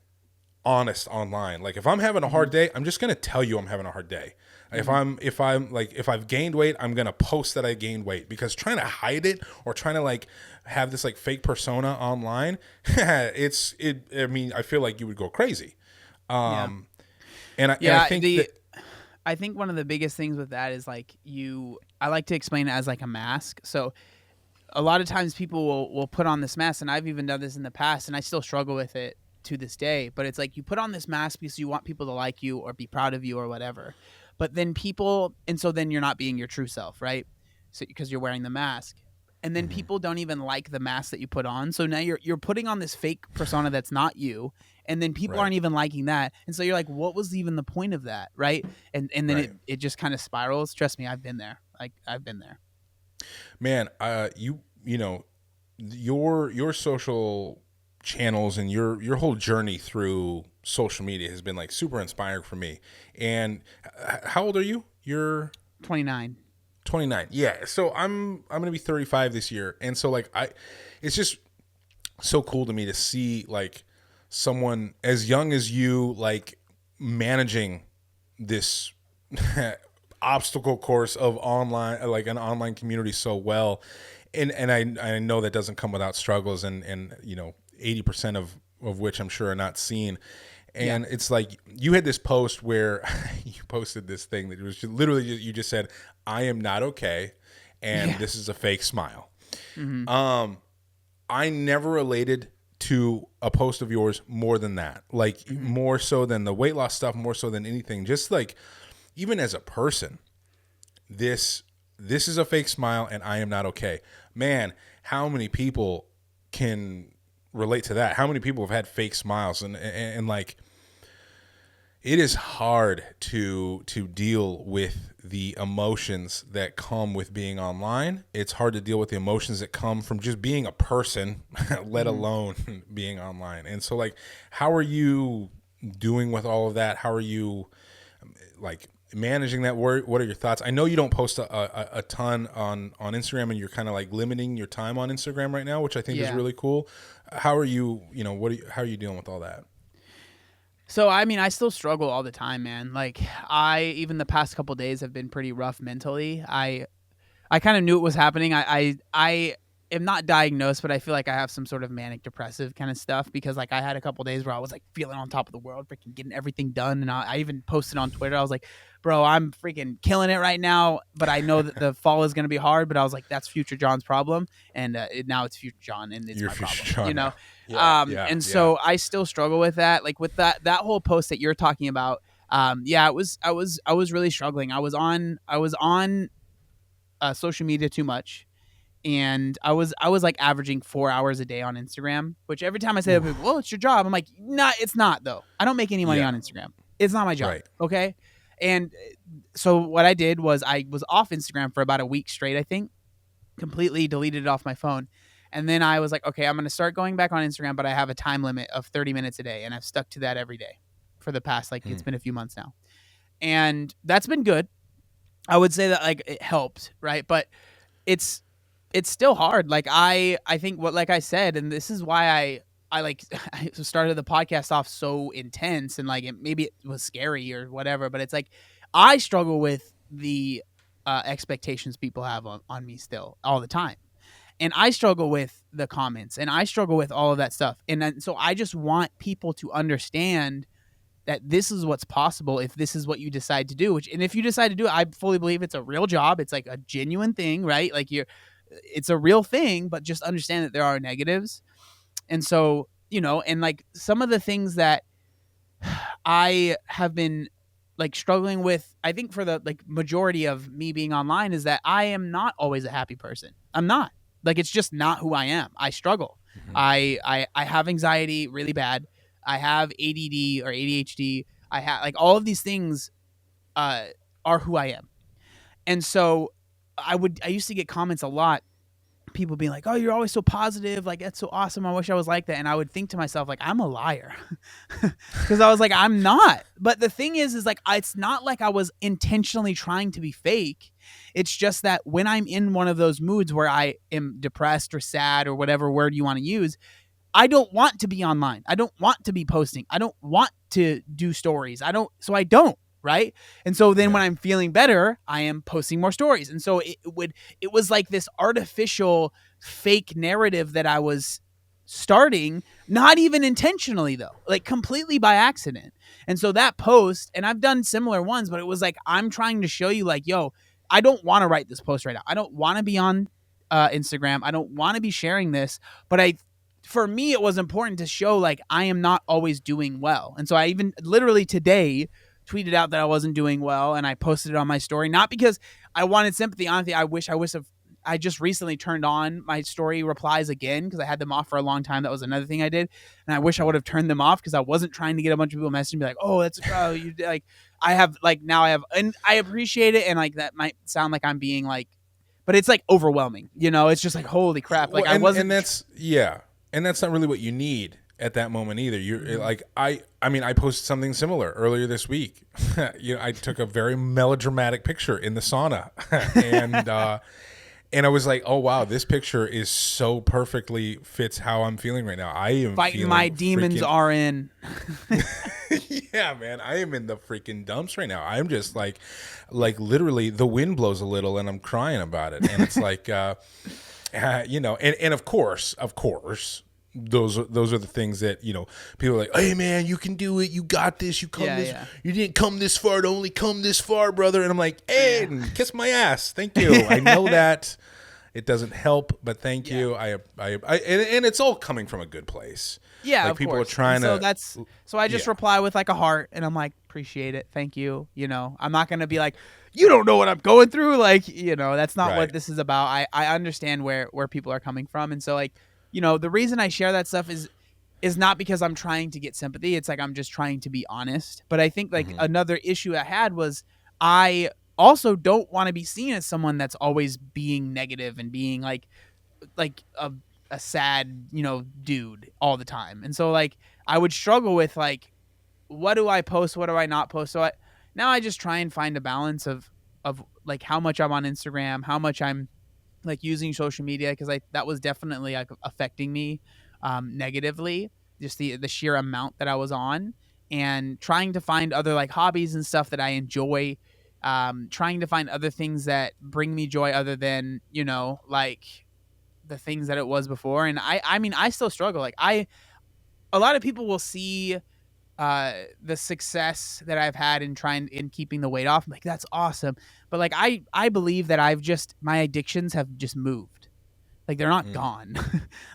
honest online. Like, if I'm having a hard day, I'm just going to tell you I'm having a hard day. If I've gained weight, I'm going to post that I gained weight, because trying to hide it or trying to like have this like fake persona online, I feel like you would go crazy. And I think I think one of the biggest things with that is like I like to explain it as like a mask. So a lot of times people will put on this mask, and I've even done this in the past, and I still struggle with it to this day. But it's like you put on this mask because you want people to like you or be proud of you or whatever. But then then you're not being your true self, right? So because you're wearing the mask, and then people don't even like the mask that you put on. So now you're putting on this fake persona that's not you, and then people aren't even liking that. And so you're like, what was even the point of that, right? And then it just kind of spirals. Trust me, I've been there. Like, I've been there. Man, your social channels and your whole journey through social media has been like super inspiring for me. And how old are you? You're 29. 29. Yeah. So I'm going to be 35 this year. And so like it's just so cool to me to see like someone as young as you, like managing this obstacle course of online, like an online community so well. And I know that doesn't come without struggles, and 80% of which I'm sure are not seen. And it's like, you had this post where you posted this thing that was just, literally you just said, I am not okay, and this is a fake smile. I never related to a post of yours more than that. Like, more so than the weight loss stuff, more so than anything. Just like, even as a person, this is a fake smile and I am not okay. Man, how many people can relate to that? How many people have had fake smiles? And like, it is hard to deal with the emotions that come with being online. It's hard to deal with the emotions that come from just being a person, let alone being online. And so, like, how are you doing with all of that? How are you, like, managing that? What are your thoughts? I know you don't post a ton on Instagram, and you're kind of like limiting your time on Instagram right now, which I think is really cool. How are you, how are you dealing with all that? So, I mean, I still struggle all the time, man. Like, even the past couple days have been pretty rough mentally. I kind of knew it was happening. I am not diagnosed, but I feel like I have some sort of manic depressive kind of stuff because, like, I had a couple days where I was like feeling on top of the world, freaking getting everything done. And I even posted on Twitter. I was like, bro, I'm freaking killing it right now, but I know that the fall is going to be hard. But I was like, that's future John's problem. And now it's future John and it's Your my future problem, John, you know? Yeah. So I still struggle with that. Like with that whole post that you're talking about. I was really struggling. I was on social media too much. And I was like averaging 4 hours a day on Instagram, which every time I say to people, well, it's your job. I'm like, nah, it's not though. I don't make any money on Instagram. It's not my job. Right. Okay. And so what I did was I was off Instagram for about a week straight, I think, completely deleted it off my phone. And then I was like, okay, I'm going to start going back on Instagram, but I have a time limit of 30 minutes a day. And I've stuck to that every day for the past, like, it's been a few months now. And that's been good. I would say that, like, it helped, right? But it's still hard. Like I think like I said, and this is why I like I started the podcast off so intense and like maybe it was scary or whatever, but it's like I struggle with the expectations people have on me still all the time. And I struggle with the comments and I struggle with all of that stuff. And then, so I just want people to understand that this is what's possible if this is what you decide to do, and if you decide to do it, I fully believe it's a real job. It's like a genuine thing, right? Like it's a real thing, but just understand that there are negatives. And so, and like some of the things that I have been like struggling with, I think for the like majority of me being online is that I am not always a happy person. I'm not. Like, it's just not who I am. I struggle. I have anxiety really bad. I have ADD or ADHD. I have like all of these things are who I am. And so I used to get comments a lot, people being like, oh, you're always so positive, like that's so awesome, I wish I was like that. And I would think to myself, like, I'm a liar, because I was like, I'm not. But the thing is like, it's not like I was intentionally trying to be fake. It's just that when I'm in one of those moods where I am depressed or sad or whatever word you want to use, I don't want to be online. I don't want to be posting. I don't want to do stories. I don't. Right. And so then when I'm feeling better, I am posting more stories. And so it was like this artificial fake narrative that I was starting, not even intentionally though, like completely by accident. And so that post, and I've done similar ones, but it was like, I'm trying to show you like, yo, I don't want to write this post right now. I don't want to be on Instagram. I don't want to be sharing this, but for me, it was important to show like I am not always doing well. And so I even literally today tweeted out that I wasn't doing well, and I posted it on my story, not because I wanted sympathy. Honestly, I just recently turned on my story replies again because I had them off for a long time. That was another thing I did, and I wish I would have turned them off because I wasn't trying to get a bunch of people messaging me like, "Oh, that's you like." I have like now I have, and I appreciate it, and like that might sound like I'm being like, but it's like overwhelming. It's just like holy crap. Like I wasn't, and that's and that's not really what you need at that moment either. You're like, I mean, I posted something similar earlier this week. I took a very melodramatic picture in the sauna, and I was like, oh wow, this picture is so perfectly fits how I'm feeling right now. I am fighting feeling my demons are in. Yeah, man, I am in the freaking dumps right now. I'm just like literally the wind blows a little and I'm crying about it. And it's like, and of course, those are the things that, people are like, hey man, you can do it. You got this. You didn't come this far to only come this far, brother. And I'm like, hey, kiss my ass. Thank you. I know that it doesn't help, but thank you. And it's all coming from a good place. Yeah, like of people course. are trying so I just reply with like a heart, and I'm like, appreciate it, thank you. I'm not gonna be like, you don't know what I'm going through. Like, that's not what this is about. I understand where people are coming from, and so like, the reason I share that stuff is is not because I'm trying to get sympathy. It's like I'm just trying to be honest. But I think like another issue I had was I also don't want to be seen as someone that's always being negative and being like a sad, dude all the time. And so like I would struggle with like, what do I post? What do I not post? So now I just try and find a balance of like how much I'm on Instagram, how much I'm like using social media, because that was definitely like affecting me negatively, just the sheer amount that I was on, and trying to find other like hobbies and stuff that I enjoy, trying to find other things that bring me joy other than like the things that it was before. And I mean I still struggle. Like a lot of people will see the success that I've had in keeping the weight off. I'm like, that's awesome. But like I believe that my addictions have just moved. Like they're not gone.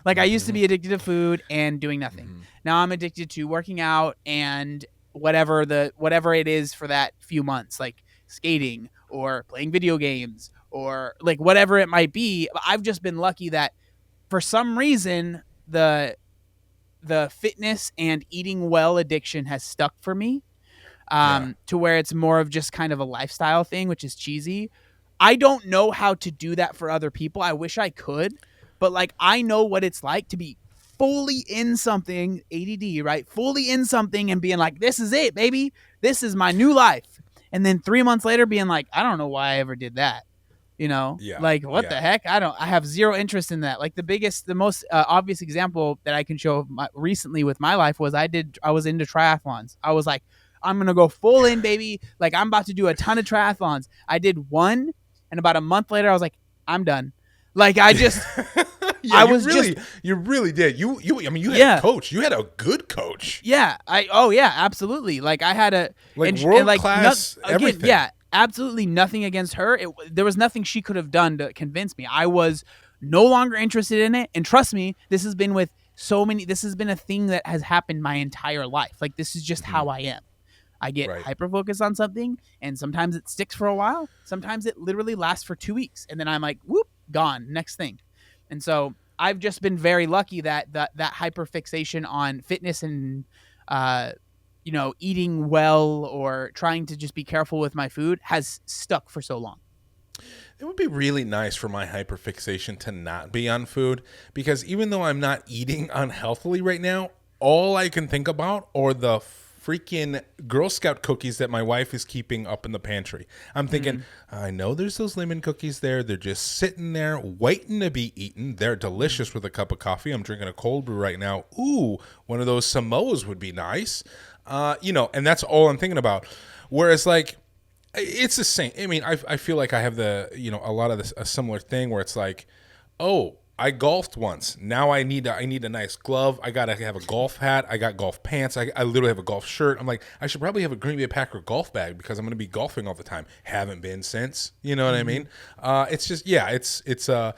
Like I used to be addicted to food and doing nothing. Now I'm addicted to working out and whatever it is for that few months, like skating or playing video games or like whatever it might be. I've just been lucky that for some reason the fitness and eating well addiction has stuck for me, to where it's more of just kind of a lifestyle thing, which is cheesy. I don't know how to do that for other people. I wish I could, but like I know what it's like to be fully in something, ADD, right? Fully in something and being like, this is it, baby. This is my new life. And then 3 months later being like, I don't know why I ever did that. Like what the heck? I have zero interest in that. Like the most obvious example that I can show recently with my life was I was into triathlons. I was like, I'm going to go full in, baby. Like I'm about to do a ton of triathlons. I did one, and about a month later I was like, I'm done. Like I just, you really did. I mean, you had a coach. You had a good coach. Yeah. Absolutely. Like I had world class everything. Again, yeah. Absolutely nothing against her. There was nothing she could have done to convince me. I was no longer interested in it. And trust me, this has been a thing that has happened my entire life. Like this is just how I am. I get hyper focused on something, and sometimes it sticks for a while. Sometimes it literally lasts for 2 weeks, and then I'm like, whoop, gone, next thing. And so I've just been very lucky that hyper fixation on fitness and eating well or trying to just be careful with my food has stuck for so long. It would be really nice for my hyperfixation to not be on food, because even though I'm not eating unhealthily right now, all I can think about are the freaking Girl Scout cookies that my wife is keeping up in the pantry. I'm thinking, I know there's those lemon cookies there. They're just sitting there waiting to be eaten. They're delicious with a cup of coffee. I'm drinking a cold brew right now. Ooh, one of those Samoas would be nice. And that's all I'm thinking about. Whereas like, it's the same. I mean, I feel like I have a lot of a similar thing where it's like, oh, I golfed once. Now I need a nice glove. I got to have a golf hat. I got golf pants. I literally have a golf shirt. I'm like, I should probably have a Green Bay Packer golf bag because I'm going to be golfing all the time. Haven't been since. You know what I mean? It's just, I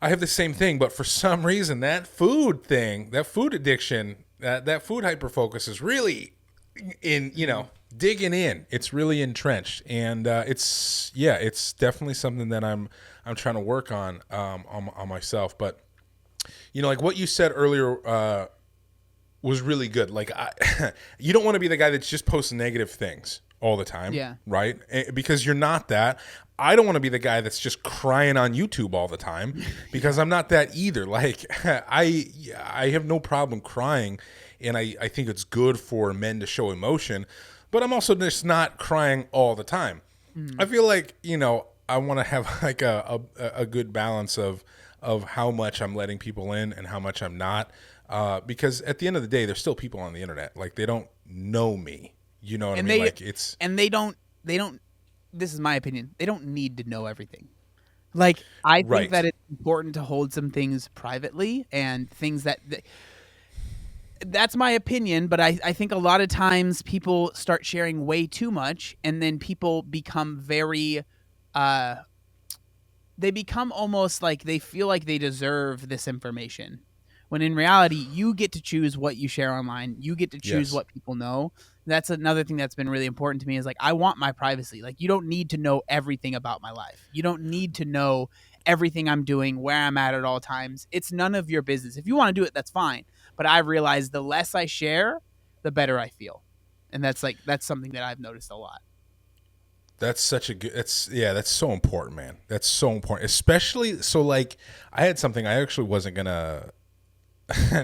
have the same thing, but for some reason, that food addiction, that food hyperfocus is really digging in. It's really entrenched, and it's definitely something that I'm trying to work on myself. But like what you said earlier was really good. Like you don't want to be the guy that's just posting negative things all the time, right? Because you're not that. I don't want to be the guy that's just crying on YouTube all the time, because I'm not that either. Like I have no problem crying, and I think it's good for men to show emotion. But I'm also just not crying all the time. I feel like, I want to have like a good balance of how much I'm letting people in and how much I'm not. Because at the end of the day, there's still people on the internet. Like they don't know me. You know what I mean? Like they don't, this is my opinion, they don't need to know everything. Like I think that it's important to hold some things privately and things that's my opinion, but I think a lot of times people start sharing way too much, and then people become very, they become almost like they feel like they deserve this information. When in reality, you get to choose what you share online. You get to choose what people know. That's another thing that's been really important to me is like, I want my privacy. Like you don't need to know everything about my life. You don't need to know everything I'm doing, where I'm at all times. It's none of your business. If you want to do it, that's fine. but I realized the less I share, the better I feel. And that's something that I've noticed a lot. That's such a good, that's so important, man. That's so important. Especially, so like, I had something, I actually wasn't going to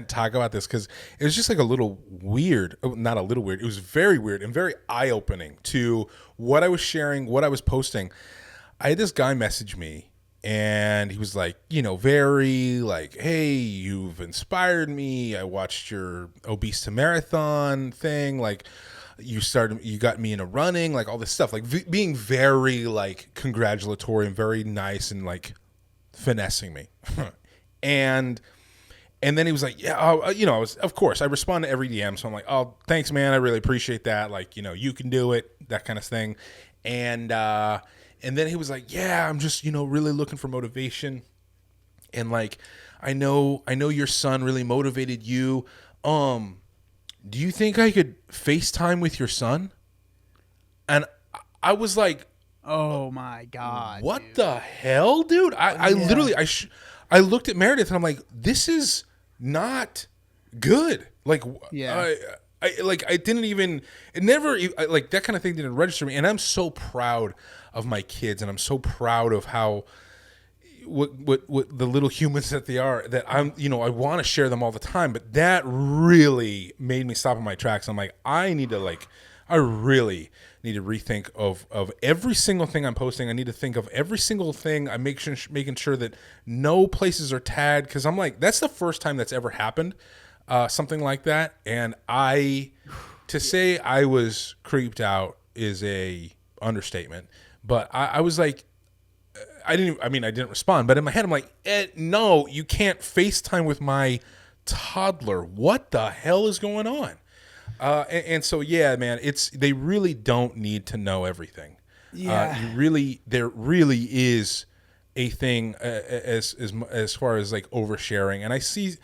talk about this because it was just like a little weird. Not a little weird. It was very weird and very eye-opening to what I was sharing, what I was posting. I had this guy message me and he was like, very like, hey, you've inspired me. I watched your Obese to Marathon thing. Like, you got me into running, like all this stuff, like being very like congratulatory and very nice and like finessing me. and then he was like, yeah, I was, of course I respond to every DM. So I'm like, oh, thanks, man. I really appreciate that. Like, you can do it, that kind of thing. And then he was like, yeah, I'm just, really looking for motivation. And like, I know your son really motivated you. Do you think I could FaceTime with your son? And I was like, oh my God, what dude. the hell, dude? I literally, I looked at Meredith and I'm like, this is not good. Like, yeah. I didn't even, it never, like that kind of thing didn't register me. And I'm so proud of my kids and I'm so proud of how, what the little humans that they are, that I'm, I want to share them all the time, but that really made me stop in my tracks. I'm like, I really need to rethink of every single thing I'm posting. I need to think of every single thing. I'm making sure that no places are tagged. Cause I'm like, that's the first time that's ever happened. Something like that. And to say I was creeped out is a understatement, but I was like, I didn't respond, but in my head, I'm like, no, you can't FaceTime with my toddler. What the hell is going on? And so, yeah, man, they really don't need to know everything. Yeah. There really is a thing as far as like oversharing. And I see,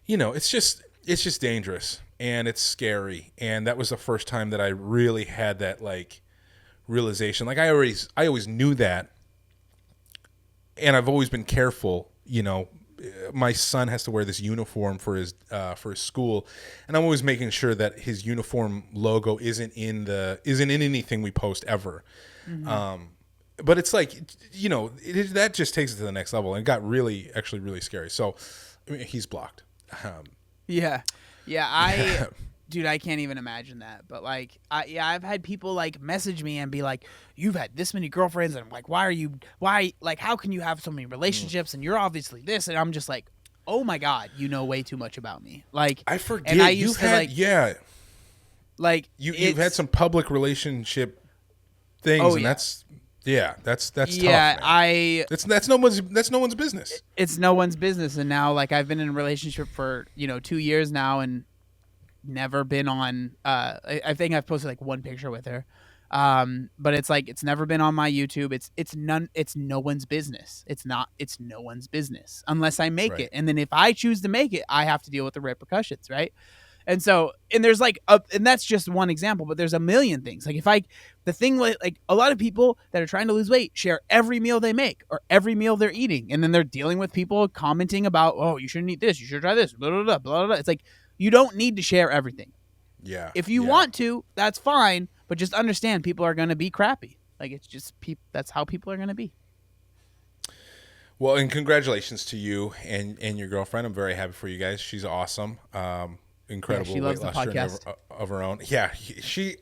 it's just dangerous and it's scary. And that was the first time that I really had that like realization. Like I always knew that. And I've always been careful, my son has to wear this uniform for his school, and I'm always making sure that his uniform logo isn't in anything we post ever. Mm-hmm. But it's like, that just takes it to the next level, and it got really scary. So, he's blocked. Yeah. Dude, I can't even imagine that. But like, I've had people like message me and be like, "You've had this many girlfriends," and I'm like, "Why? Like, how can you have so many relationships? And you're obviously this." And I'm just like, "Oh my God, you know way too much about me." Like, I forget. And I you've used to had, like, yeah, like you've had some public relationship things, and that's tough. Yeah, that's no one's business. It's no one's business. And now, like, I've been in a relationship for 2 years now, and never been on I think I've posted like one picture with her, but it's like it's never been on my YouTube. It's no one's business. It's no one's business unless I make it, and then if I choose to make it, I have to deal with the repercussions, right? And so, and there's like and that's just one example, but there's a million things. Like the thing like a lot of people that are trying to lose weight share every meal they make or every meal they're eating, and then they're dealing with people commenting about, oh, you shouldn't eat this, you should try this, blah blah blah blah blah. It's like, you don't need to share everything. Yeah. If you want to, that's fine, but just understand people are going to be crappy. Like, it's just that's how people are going to be. Well, and congratulations to you and your girlfriend. I'm very happy for you guys. She's awesome. Incredible weight loss journey of her own. Yeah, she's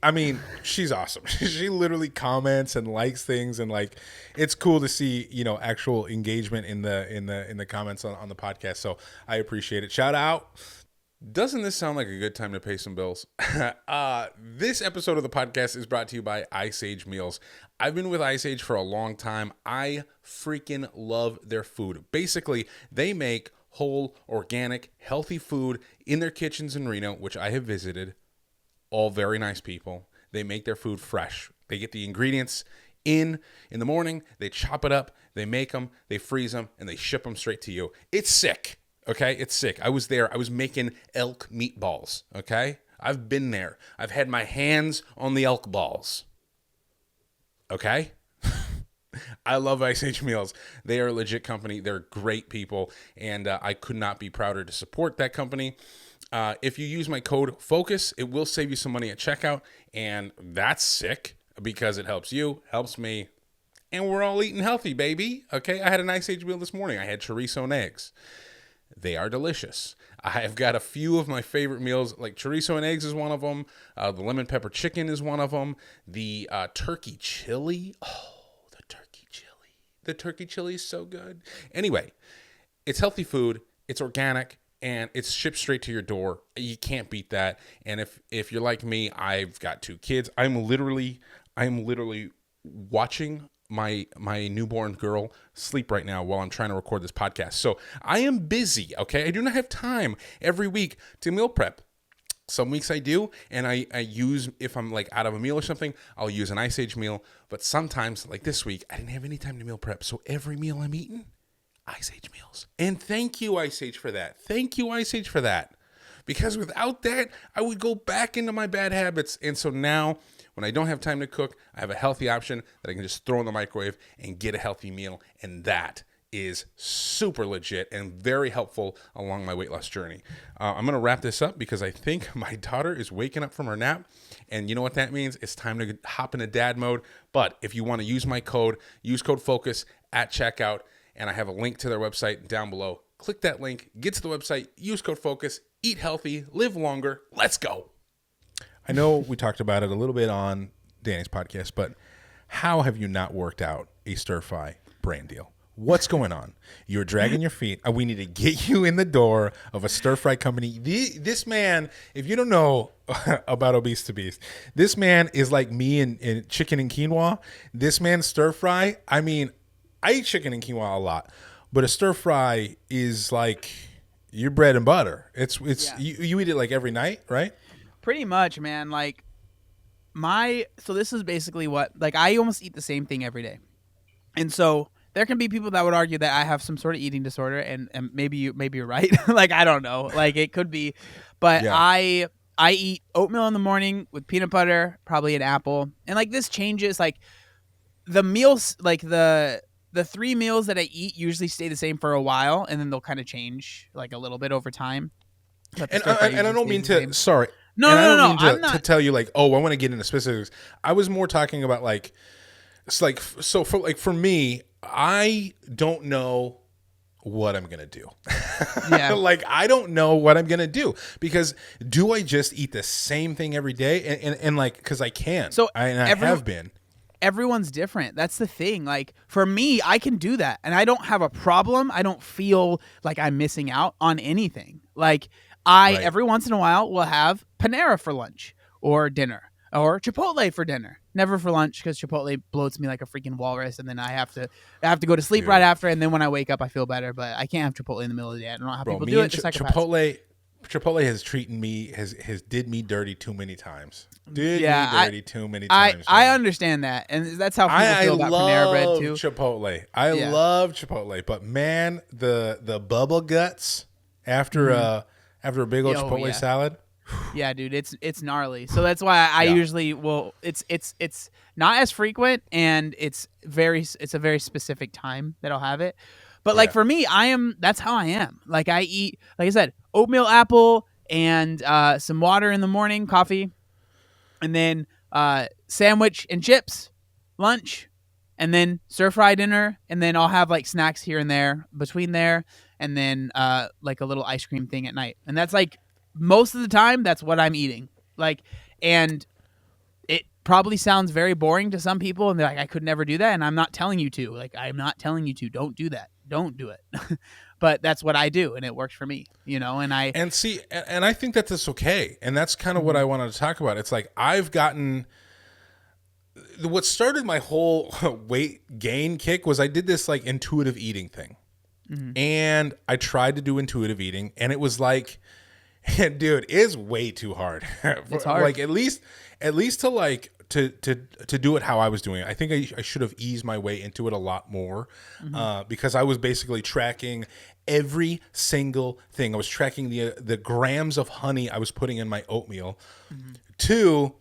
awesome. She literally comments and likes things, and like, it's cool to see actual engagement in the comments on the podcast. So I appreciate it. Shout out. Doesn't this sound like a good time to pay some bills? This episode of the podcast is brought to you by Ice Age Meals. I've been with Ice Age for a long time. I freaking love their food. Basically, they make whole, organic, healthy food in their kitchens in Reno, which I have visited. All very nice people. They make their food fresh. They get the ingredients in the morning. They chop it up. They make them. They freeze them. And they ship them straight to you. It's sick. Okay, it's sick. I was there. I was making elk meatballs. Okay, I've been there. I've had my hands on the elk balls. Okay, I love Ice Age Meals. They are a legit company. They're great people, and I could not be prouder to support that company. If you use my code FOCUS, it will save you some money at checkout, and that's sick because it helps you, helps me, and we're all eating healthy, baby. Okay, I had a nice age meal this morning. I had chorizo and eggs. They are delicious. I've got a few of my favorite meals, like chorizo and eggs is one of them. The lemon pepper chicken is one of them. The turkey chili. Oh, the turkey chili. The turkey chili is so good. Anyway, it's healthy food. It's organic. And it's shipped straight to your door. You can't beat that. And if you're like me, I've got 2 kids. I'm literally watching my newborn girl sleep right now while I'm trying to record this podcast. So I am busy, okay? I do not have time every week to meal prep. Some weeks I do, and I use, if I'm like out of a meal or something, I'll use an Ice Age meal. But sometimes, like this week, I didn't have any time to meal prep. So every meal I'm eating, Ice Age meals. And thank you, Ice Age, for that. Thank you, Ice Age, for that. Because without that, I would go back into my bad habits. And so now, when I don't have time to cook, I have a healthy option that I can just throw in the microwave and get a healthy meal. And that is super legit and very helpful along my weight loss journey. I'm going to wrap this up because I think my daughter is waking up from her nap. And you know what that means? It's time to hop into dad mode. But if you want to use my code, use code FOCUS at checkout. And I have a link to their website down below. Click that link, get to the website, use code FOCUS, eat healthy, live longer. Let's go. I know we talked about it a little bit on Danny's podcast, but how have you not worked out a stir-fry brand deal? What's going on? You're dragging your feet. We need to get you in the door of a stir-fry company. This man, if you don't know about Obesity Beast, this man is like me in chicken and quinoa. This man stir-fry, I mean, I eat chicken and quinoa a lot, but a stir fry is like your bread and butter. It's you eat it like every night, right? Pretty much, man. Like so this is basically what, like, I almost eat the same thing every day. And so there can be people that would argue that I have some sort of eating disorder, and maybe you're right. Like, I don't know. Like, it could be. But yeah. I eat oatmeal in the morning with peanut butter, probably an apple. And like, this changes, like the meals, like the 3 meals that I eat usually stay the same for a while, and then they'll kind of change like a little bit over time. And I don't mean to, sorry. No. I'm not to tell you like, oh, I want to get into specifics. I was more talking about like, it's like, so for me, I don't know what I'm going to do. Yeah. Like, I don't know what I'm going to do, because do I just eat the same thing every day? And like, cause I can. So I have been. Everyone's different. That's the thing. Like, for me, I can do that, and I don't have a problem. I don't feel like I'm missing out on anything. Like, every once in a while will have Panera for lunch or dinner, or Chipotle for dinner. Never for lunch, because Chipotle bloats me like a freaking walrus, and then I have to go to sleep right after, and then when I wake up, I feel better. But I can't have Chipotle in the middle of the day. I don't know how people do it. Chipotle has treated me, has did me dirty too many times. I understand that, and that's how people feel about Panera Bread too. I love Chipotle, but man, the bubble guts after a big old Chipotle salad. Yeah, dude, it's gnarly. So that's why I usually will. It's not as frequent, and it's a very specific time that I'll have it. But like for me, that's how I am. Like, I eat, like I said, oatmeal, apple, and some water in the morning, coffee, and then sandwich and chips, lunch, and then stir fry dinner, and then I'll have like snacks here and there between there, and then like a little ice cream thing at night. And that's like, most of the time, that's what I'm eating. Like, and it probably sounds very boring to some people, and they're like, I could never do that. And I'm not telling you to. Like, I'm not telling you to. Don't do that. Don't do it. But that's what I do, and it works for me, you know. And I think that that's okay. And that's kind of what I wanted to talk about. It's like, I've gotten, what started my whole weight gain kick was I did this like intuitive eating thing. Mm-hmm. And I tried to do intuitive eating, and it was like, dude, it's way too hard. It's hard. Like, at least to like to do it how I was doing it. I think I should have eased my way into it a lot more, because I was basically tracking every single thing. I was tracking the grams of honey I was putting in my oatmeal to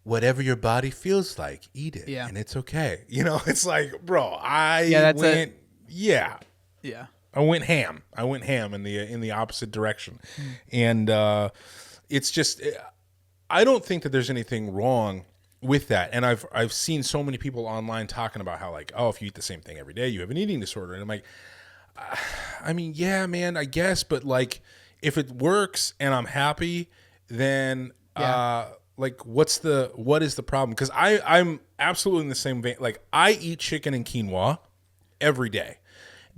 whatever your body feels like, eat it, and it's okay. You know, it's like, bro, Yeah. went ham. I went ham in the opposite direction, and it's just I don't think that there's anything wrong with that. And I've seen so many people online talking about how like, oh, if you eat the same thing every day, you have an eating disorder. And I'm like, I mean, yeah, man, I guess, but like if it works and I'm happy, then like what is the problem? Because I'm absolutely in the same vein. Like I eat chicken and quinoa every day.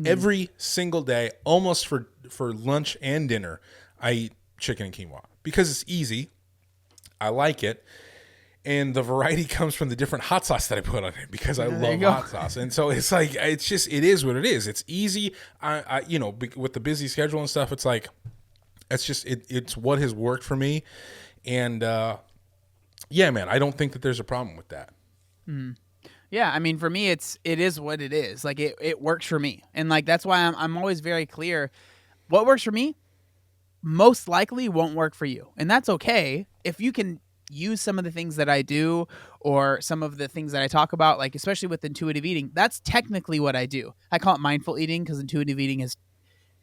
Every single day, almost for lunch and dinner, I eat chicken and quinoa because it's easy. I like it. And the variety comes from the different hot sauce that I put on it because I love hot sauce. And so it's like, it is what it is. It's easy. I with the busy schedule and stuff, it's like, it's what has worked for me. And yeah, man, I don't think that there's a problem with that. Yeah, I mean, for me, it is what it is. Like it works for me, and like that's why I'm always very clear. What works for me, most likely won't work for you, and that's okay. If you can use some of the things that I do, or some of the things that I talk about, like especially with intuitive eating, that's technically what I do. I call it mindful eating because intuitive eating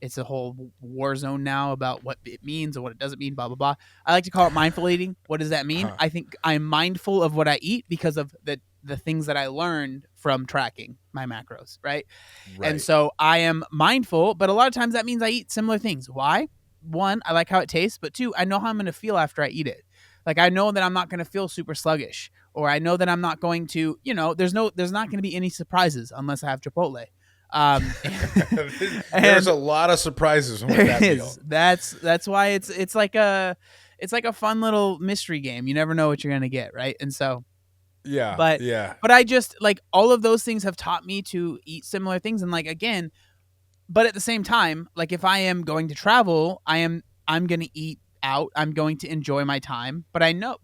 it's a whole war zone now about what it means and what it doesn't mean, blah, blah, blah. I like to call it mindful eating. What does that mean? I think I'm mindful of what I eat because of the things that I learned from tracking my macros, right? And so I am mindful, but a lot of times that means I eat similar things. Why? One, I like how it tastes, but two, I know how I'm going to feel after I eat it. Like I know that I'm not going to feel super sluggish, or I know that I'm not going to, there's not going to be any surprises unless I have Chipotle. There's a lot of surprises with that meal. That's why it's like a fun little mystery game. You never know what you're gonna get, right? And so but I just like all of those things have taught me to eat similar things, and like again, but at the same time, like if I am going to travel, I'm gonna eat out. I'm going to enjoy my time, but I know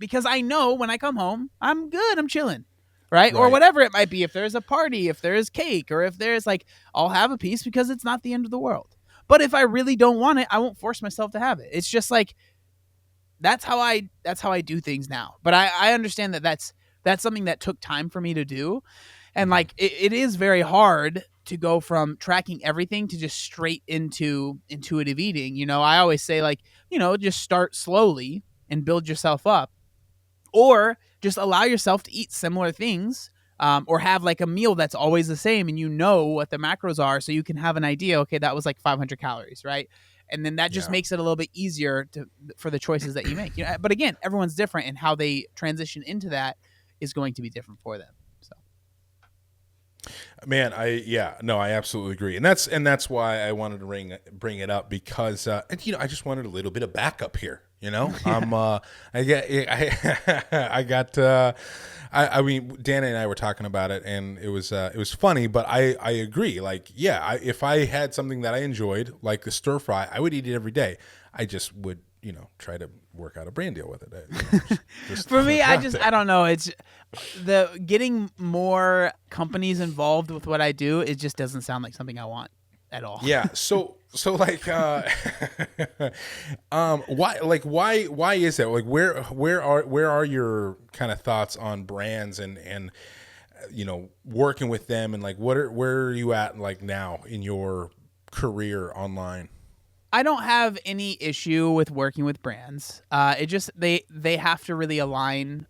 when I come home, I'm good. I'm chilling. Right? Or whatever it might be. If there's a party, if there's cake, or if there's like, I'll have a piece because it's not the end of the world. But if I really don't want it, I won't force myself to have it. It's just like, that's how I do things now. But I understand that that's something that took time for me to do. And like, it is very hard to go from tracking everything to just straight into intuitive eating. I always say like, just start slowly and build yourself up. Or just allow yourself to eat similar things, or have like a meal that's always the same, and what the macros are, so you can have an idea. Okay, that was like 500 calories, right? And then that just makes it a little bit easier for the choices that you make. But again, everyone's different, and how they transition into that is going to be different for them. So, man, I absolutely agree, and that's why I wanted to bring it up because I just wanted a little bit of backup here. I mean, Dana and I were talking about it, and it was funny, but I agree. Like, if I had something that I enjoyed, like the stir fry, I would eat it every day. I just would, try to work out a brand deal with it. For me, I don't know. It's the getting more companies involved with what I do. It just doesn't sound like something I want at all. Yeah. So like, why is that? Like, where are your kind of thoughts on brands and working with them, and like, where are you at like now in your career online? I don't have any issue with working with brands. It just they have to really align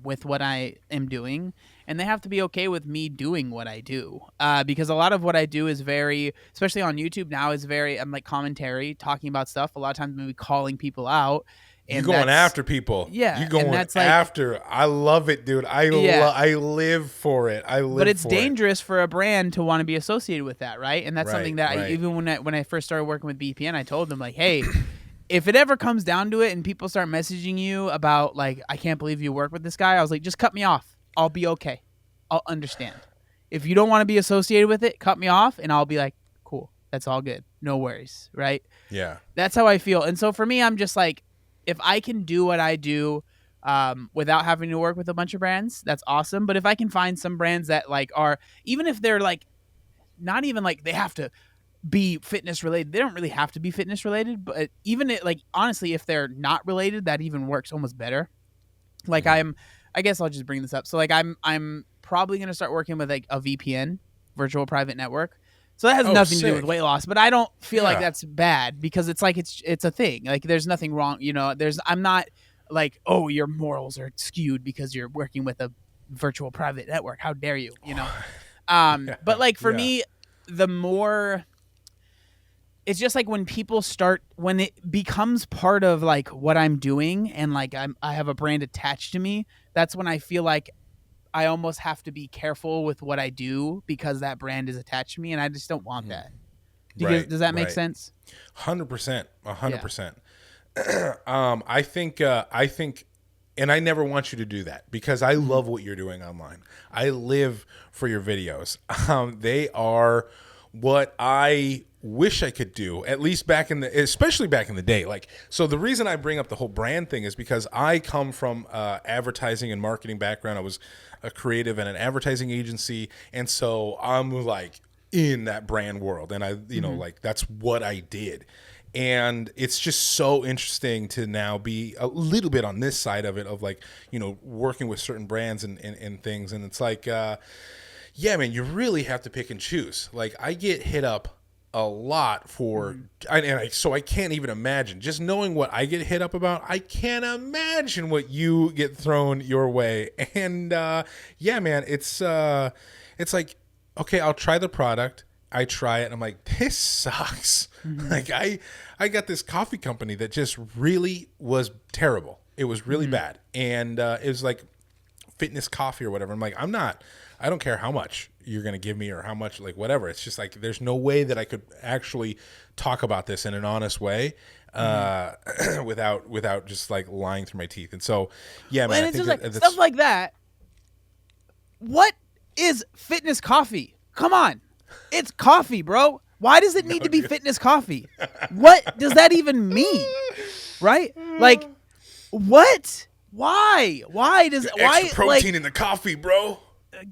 with what I am doing, and they have to be okay with me doing what I do. Because a lot of what I do is very, especially on YouTube now, is very I'm like commentary, talking about stuff. A lot of times maybe calling people out. And you're going after people. Yeah. You're going after. I love it, dude. I live for it. But it's dangerous for a brand to want to be associated with that, right? And that's something that even when I first started working with BPN, I told them like, hey, if it ever comes down to it and people start messaging you about like, I can't believe you work with this guy, I was like, just cut me off. I'll be okay. I'll understand. If you don't want to be associated with it, cut me off, and I'll be like, cool. That's all good. No worries, right? Yeah. That's how I feel. And so for me, I'm just like, if I can do what I do without having to work with a bunch of brands, that's awesome. But if I can find some brands that like are, even if they're like, not even like they have to be fitness related, they don't really have to be fitness related. But even like honestly, if they're not related, that even works almost better. Like I guess I'll just bring this up. So like I'm probably gonna start working with like a VPN, virtual private network. So that has nothing to do sick. with weight loss, but I don't feel like that's bad because it's like it's a thing. Like there's nothing wrong, I'm not like, oh, your morals are skewed because you're working with a virtual private network. How dare you, But like for me, the more it's just like when it becomes part of like what I'm doing and like I have a brand attached to me, that's when I feel like I almost have to be careful with what I do because that brand is attached to me, and I just don't want that. Does that make sense? 100%, 100%. I think, and I never want you to do that because I love what you're doing online. I live for your videos. They are what I wish I could do, at least especially back in the day. Like, so the reason I bring up the whole brand thing is because I come from advertising and marketing background. I was a creative in an advertising agency, and so I'm like in that brand world, and I, like that's what I did. And it's just so interesting to now be a little bit on this side of it, of like, working with certain brands and things. And it's like, yeah, man, you really have to pick and choose. Like, I get hit up a lot for, so I can't even imagine. Just knowing what I get hit up about, I can't imagine what you get thrown your way. And yeah, man, it's like, okay, I'll try the product. I try it, and I'm like, this sucks. Like, I got this coffee company that just really was terrible. It was really bad. And it was like fitness coffee or whatever. I'm like, I don't care how much you're going to give me or how much, like, whatever. It's just like, there's no way that I could actually talk about this in an honest way without just like lying through my teeth. And so, yeah, man, and it's just like stuff like that. What is fitness coffee? Come on. It's coffee, bro. Why does it need to be fitness coffee? What does that even mean? Right? Like, what? Why? Why does extra protein in the coffee, bro?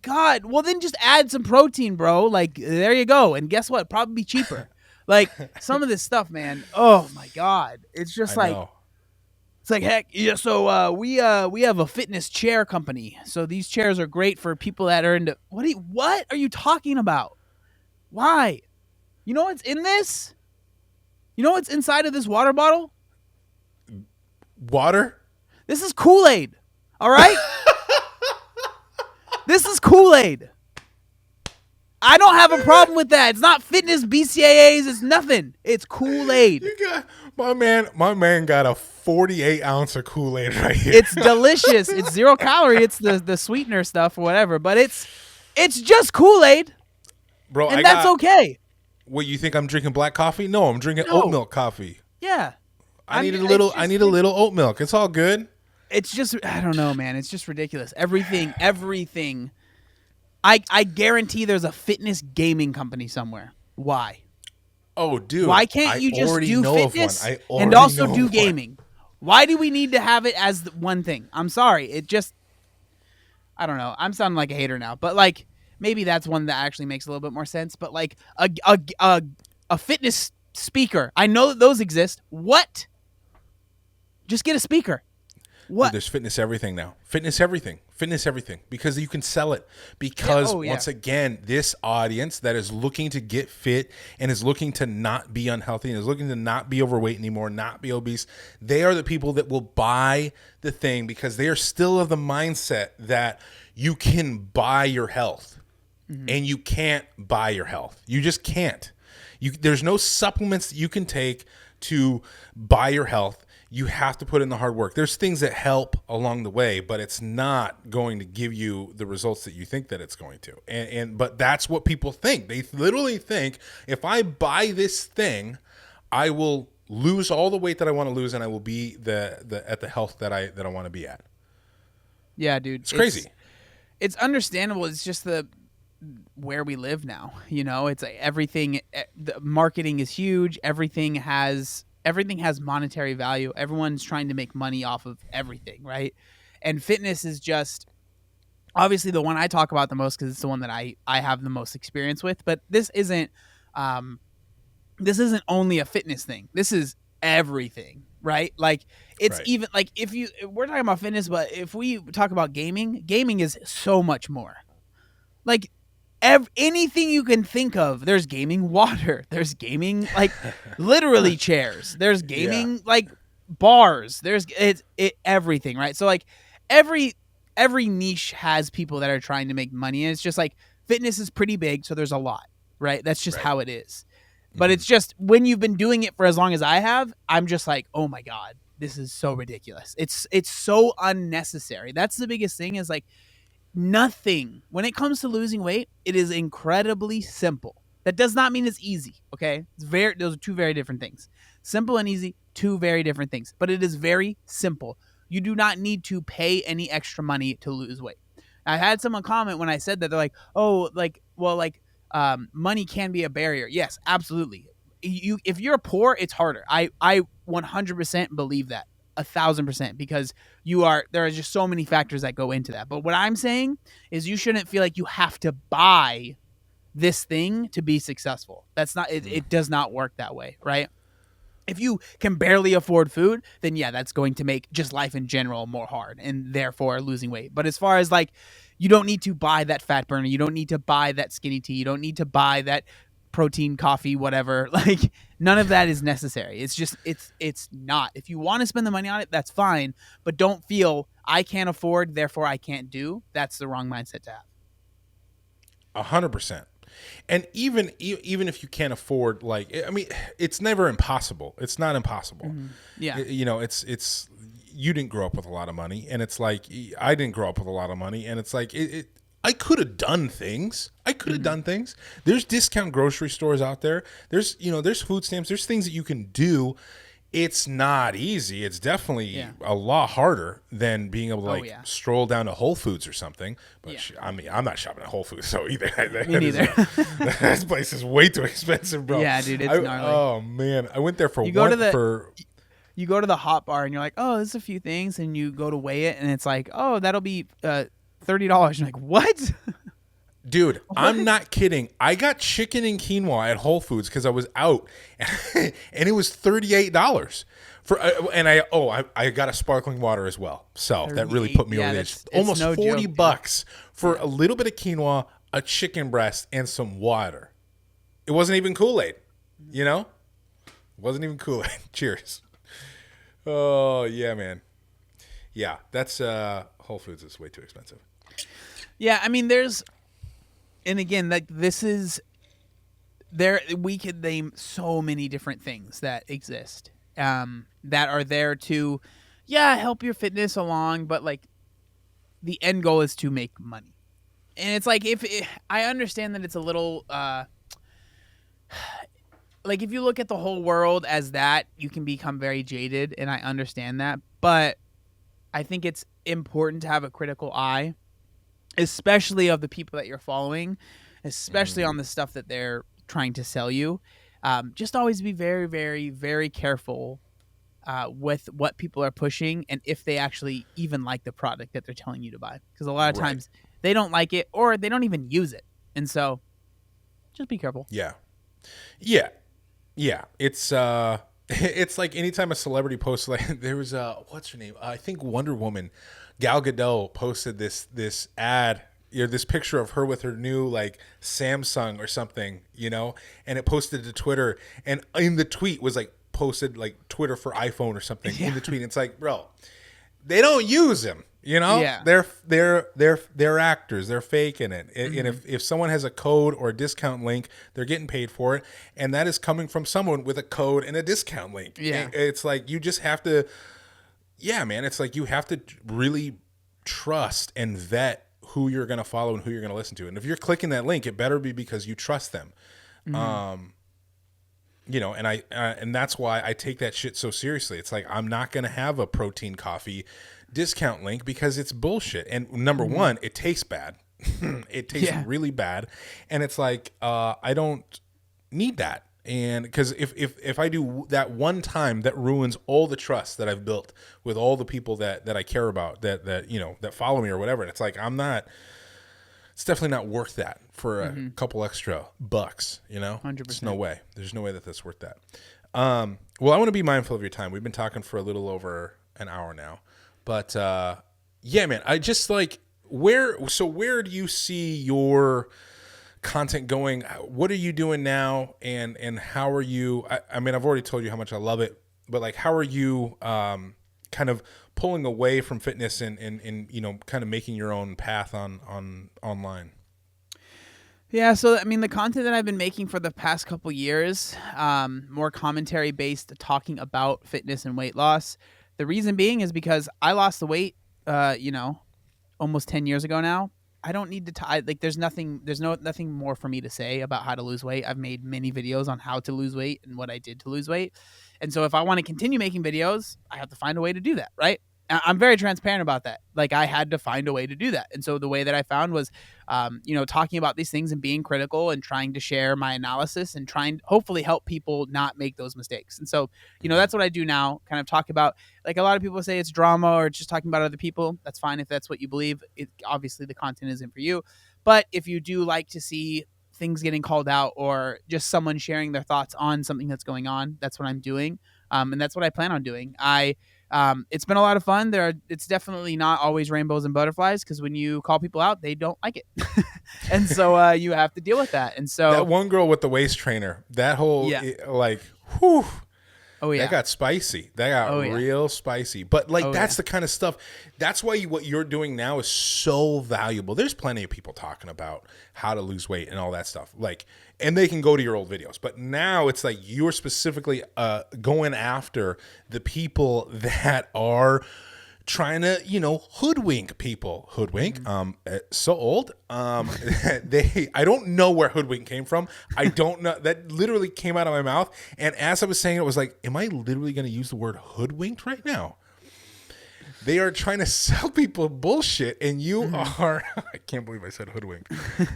God, well then just add some protein, bro. Like, there you go. And guess what? Probably cheaper. Like, some of this stuff, man. Oh my God. It's just it's like, heck, yeah, so we have a fitness chair company. So these chairs are great for people that are into what are you talking about? Why? You know what's in this? You know what's inside of this water bottle? Water? This is Kool-Aid. All right? This is Kool-Aid. I don't have a problem with that. It's not fitness BCAAs. It's nothing. It's Kool-Aid. You got my man got a 48 ounce of Kool-Aid right here. It's delicious. It's 0 calorie. It's the sweetener stuff or whatever. But it's just Kool-Aid. Bro, and that's okay. What, you think I'm drinking black coffee? No, I'm drinking oat milk coffee. Yeah. I need a little oat milk. It's all good. It's just, I don't know, man. It's just ridiculous. Everything. I guarantee there's a fitness gaming company somewhere. Why? Oh, dude. Why can't you just do fitness and also do gaming? Why do we need to have it as one thing? I'm sorry. It just, I don't know. I'm sounding like a hater now, but like, maybe that's one that actually makes a little bit more sense. But like a fitness speaker, I know that those exist. What? Just get a speaker. What? Dude, there's fitness everything now. Fitness everything. Because you can sell it. Because once again, this audience that is looking to get fit and is looking to not be unhealthy and is looking to not be overweight anymore, not be obese, they are the people that will buy the thing because they are still of the mindset that you can buy your health. And you can't buy your health. You just can't. There's no supplements that you can take to buy your health. You have to put in the hard work. There's things that help along the way, but it's not going to give you the results that you think that it's going to. But that's what people think. They literally think, if I buy this thing, I will lose all the weight that I want to lose, and I will be at the health that I want to be at. Yeah, dude. It's crazy. It's understandable. It's just where we live now. It's like everything. The marketing is huge. Everything has monetary value. Everyone's trying to make money off of everything, right? And fitness is just obviously the one I talk about the most because it's the one that I have the most experience with. But this isn't only a fitness thing. This is everything, right? Like it's even like we're talking about fitness, but if we talk about gaming is so much more. Like anything you can think of. There's gaming water. There's gaming like literally chairs. There's gaming like bars. There's everything, right? So like every niche has people that are trying to make money, and it's just like fitness is pretty big, so there's a lot, right? That's just how it is. But it's just when you've been doing it for as long as I have, I'm just like, oh my God, this is so ridiculous. It's so unnecessary. That's the biggest thing is like nothing. When it comes to losing weight, it is incredibly simple. That does not mean it's easy, okay? Those are two very different things. Simple and easy, two very different things. But it is very simple. You do not need to pay any extra money to lose weight. I had someone comment when I said that. They're like, oh, like, well, like, money can be a barrier. Yes, absolutely. If you're poor, it's harder. I 100% believe that, 1,000%, because there are just so many factors that go into that. But what I'm saying is you shouldn't feel like you have to buy this thing to be successful. That's not, it does not work that way, right? If you can barely afford food, then yeah, that's going to make just life in general more hard and therefore losing weight. But as far as like, you don't need to buy that fat burner. You don't need to buy that skinny tea. You don't need to buy that protein coffee, whatever. Like none of that is necessary. It's just, it's not. If you want to spend the money on it, that's fine. But don't feel I can't afford, therefore I can't do. That's the wrong mindset to have. 100%. And even if you can't afford, like, I mean, it's never impossible. It's not impossible. Mm-hmm. Yeah. It's you didn't grow up with a lot of money, and it's like I didn't grow up with a lot of money, and it's like I could have done things. There's discount grocery stores out there. There's food stamps. There's things that you can do. It's not easy. It's definitely a lot harder than being able to stroll down to Whole Foods or something. But I mean, I'm not shopping at Whole Foods, so either. Me neither. This place is way too expensive, bro. Yeah, dude, it's gnarly. Oh man, I went there you go to the hot bar and you're like, oh, there's a few things, and you go to weigh it, and it's like, oh, that'll be $30. You're like, what? Dude, I'm not kidding. I got chicken and quinoa at Whole Foods because I was out, and it was $38 for. And I got a sparkling water as well. So that really put me over the edge. Almost no $40 for a little bit of quinoa, a chicken breast, and some water. It wasn't even Kool-Aid, It wasn't even Kool-Aid. Cheers. Oh yeah, man. Yeah, that's Whole Foods is way too expensive. Yeah, I mean, and again, like this is we could name so many different things that exist that are there to, help your fitness along, but like the end goal is to make money. And it's like I understand that it's a little like if you look at the whole world as that, you can become very jaded, and I understand that, but I think it's important to have a critical eye, especially of the people that you're following, especially on the stuff that they're trying to sell you. Just always be very, very, very careful with what people are pushing and if they actually even like the product that they're telling you to buy. Because a lot of times they don't like it or they don't even use it. And so just be careful. Yeah. It's it's like anytime a celebrity posts, like there was what's her name? I think Wonder Woman, Gal Gadot posted this ad, this picture of her with her new like Samsung or something, and it posted to Twitter, and in the tweet was like posted like Twitter for iPhone or something in the tweet. And it's like, bro, they don't use them. They're actors. They're faking it. And if someone has a code or a discount link, they're getting paid for it, and that is coming from someone with a code and a discount link. Yeah, it's like you just have to. Yeah, man, it's like you have to really trust and vet who you're going to follow and who you're going to listen to. And if you're clicking that link, it better be because you trust them. And and that's why I take that shit so seriously. It's like I'm not going to have a protein coffee discount link because it's bullshit. And number one, it tastes bad. It tastes really bad. And it's like I don't need that. And because if I do that one time, that ruins all the trust that I've built with all the people that I care about, that follow me or whatever. And it's like it's definitely not worth that for a couple extra bucks. 100%. There's no way. There's no way that that's worth that. Well, I want to be mindful of your time. We've been talking for a little over an hour now, but man, I just like where do you see your content going? What are you doing now? And how are you, I mean, I've already told you how much I love it, but like, how are you kind of pulling away from fitness and kind of making your own path on online? Yeah, so I mean, the content that I've been making for the past couple years, more commentary based, talking about fitness and weight loss. The reason being is because I lost the weight, almost 10 years ago now. I don't need to there's nothing more for me to say about how to lose weight. I've made many videos on how to lose weight and what I did to lose weight. And so if I want to continue making videos, I have to find a way to do that, right? I'm very transparent about that. Like, I had to find a way to do that. And so the way that I found was, talking about these things and being critical and trying to share my analysis and trying to hopefully help people not make those mistakes. And so, that's what I do now, kind of talk about, like, a lot of people say it's drama or just talking about other people. That's fine if that's what you believe. Obviously the content isn't for you. But if you do like to see things getting called out or just someone sharing their thoughts on something that's going on, that's what I'm doing. And that's what I plan on doing. It's been a lot of fun. It's definitely not always rainbows and butterflies, because when you call people out, they don't like it. And so you have to deal with that. And so that one girl with the waist trainer, that whole whew. Oh yeah, that got spicy. That got real spicy. But that's the kind of stuff. That's why what you're doing now is so valuable. There's plenty of people talking about how to lose weight and all that stuff. And they can go to your old videos. But now it's like you're specifically going after the people that are trying to, hoodwink people. Hoodwink. So old. I don't know where hoodwink came from. I don't know. That literally came out of my mouth. And as I was saying it, was like, am I literally going to use the word hoodwinked right now? They are trying to sell people bullshit, and you are, I can't believe I said hoodwink.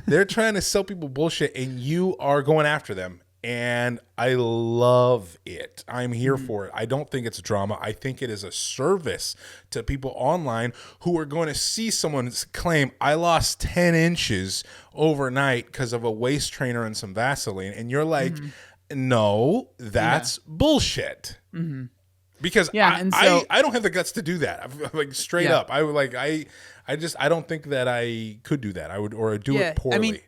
They're trying to sell people bullshit, and you are going after them. And I love it. I'm here for it. I don't think it's drama. I think it is a service to people online who are going to see someone claim, I lost 10 inches overnight because of a waist trainer and some Vaseline. And you're like, no, that's bullshit. Because I don't have the guts to do that. I'm like, straight up. I don't think that I could do that. I would, or do it poorly. I mean,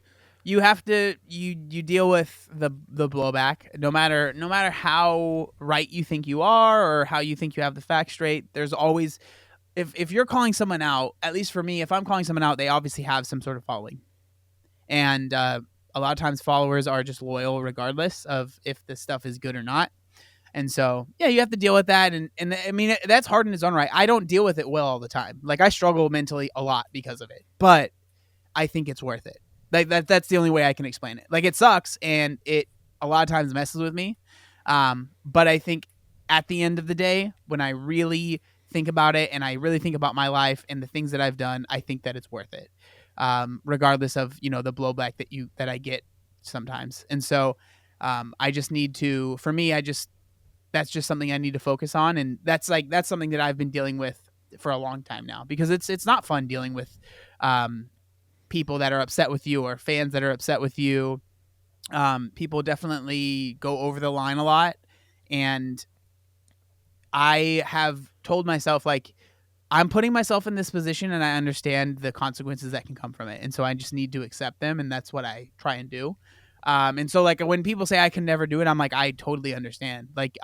you have to you deal with the blowback, no matter how right you think you are or how you think you have the facts straight. There's always, if you're calling someone out, at least for me, if I'm calling someone out, they obviously have some sort of following, and a lot of times followers are just loyal regardless of if the stuff is good or not. And so, you have to deal with that. And I mean, that's hard in its own right. I don't deal with it well all the time. Like, I struggle mentally a lot because of it, but I think it's worth it. Like, that's the only way I can explain it. Like, it sucks, and it a lot of times messes with me. But I think at the end of the day, when I really think about it and I really think about my life and the things that I've done, I think that it's worth it. Regardless of, the blowback that I get sometimes. And so I just need to, for me, that's just something I need to focus on. And that's something that I've been dealing with for a long time now, because it's not fun dealing with people that are upset with you or fans that are upset with you. People definitely go over the line a lot. And I have told myself, like, I'm putting myself in this position and I understand the consequences that can come from it. And so I just need to accept them. And that's what I try and do. And so, like, when people say I can never do it, I'm like, I totally understand. Like,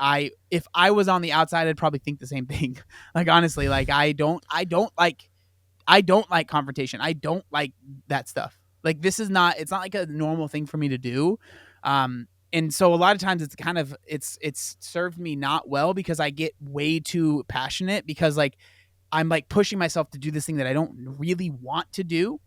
if I was on the outside, I'd probably think the same thing. Like, honestly, like, I don't like confrontation. I don't like that stuff. Like, it's not like a normal thing for me to do. And so a lot of times it's served me not well, because I get way too passionate, because, like, I'm, like, pushing myself to do this thing that I don't really want to do.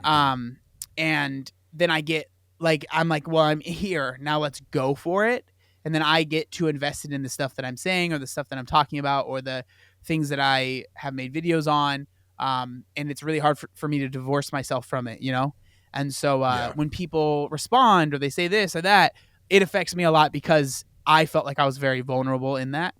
And then I get, like, I'm like, well, I'm here now, let's go for it. And then I get too invested in the stuff that I'm saying or the stuff that I'm talking about or the things that I have made videos on. And it's really hard for me to divorce myself from it, And so when people respond or they say this or that, it affects me a lot, because I felt like I was very vulnerable in that.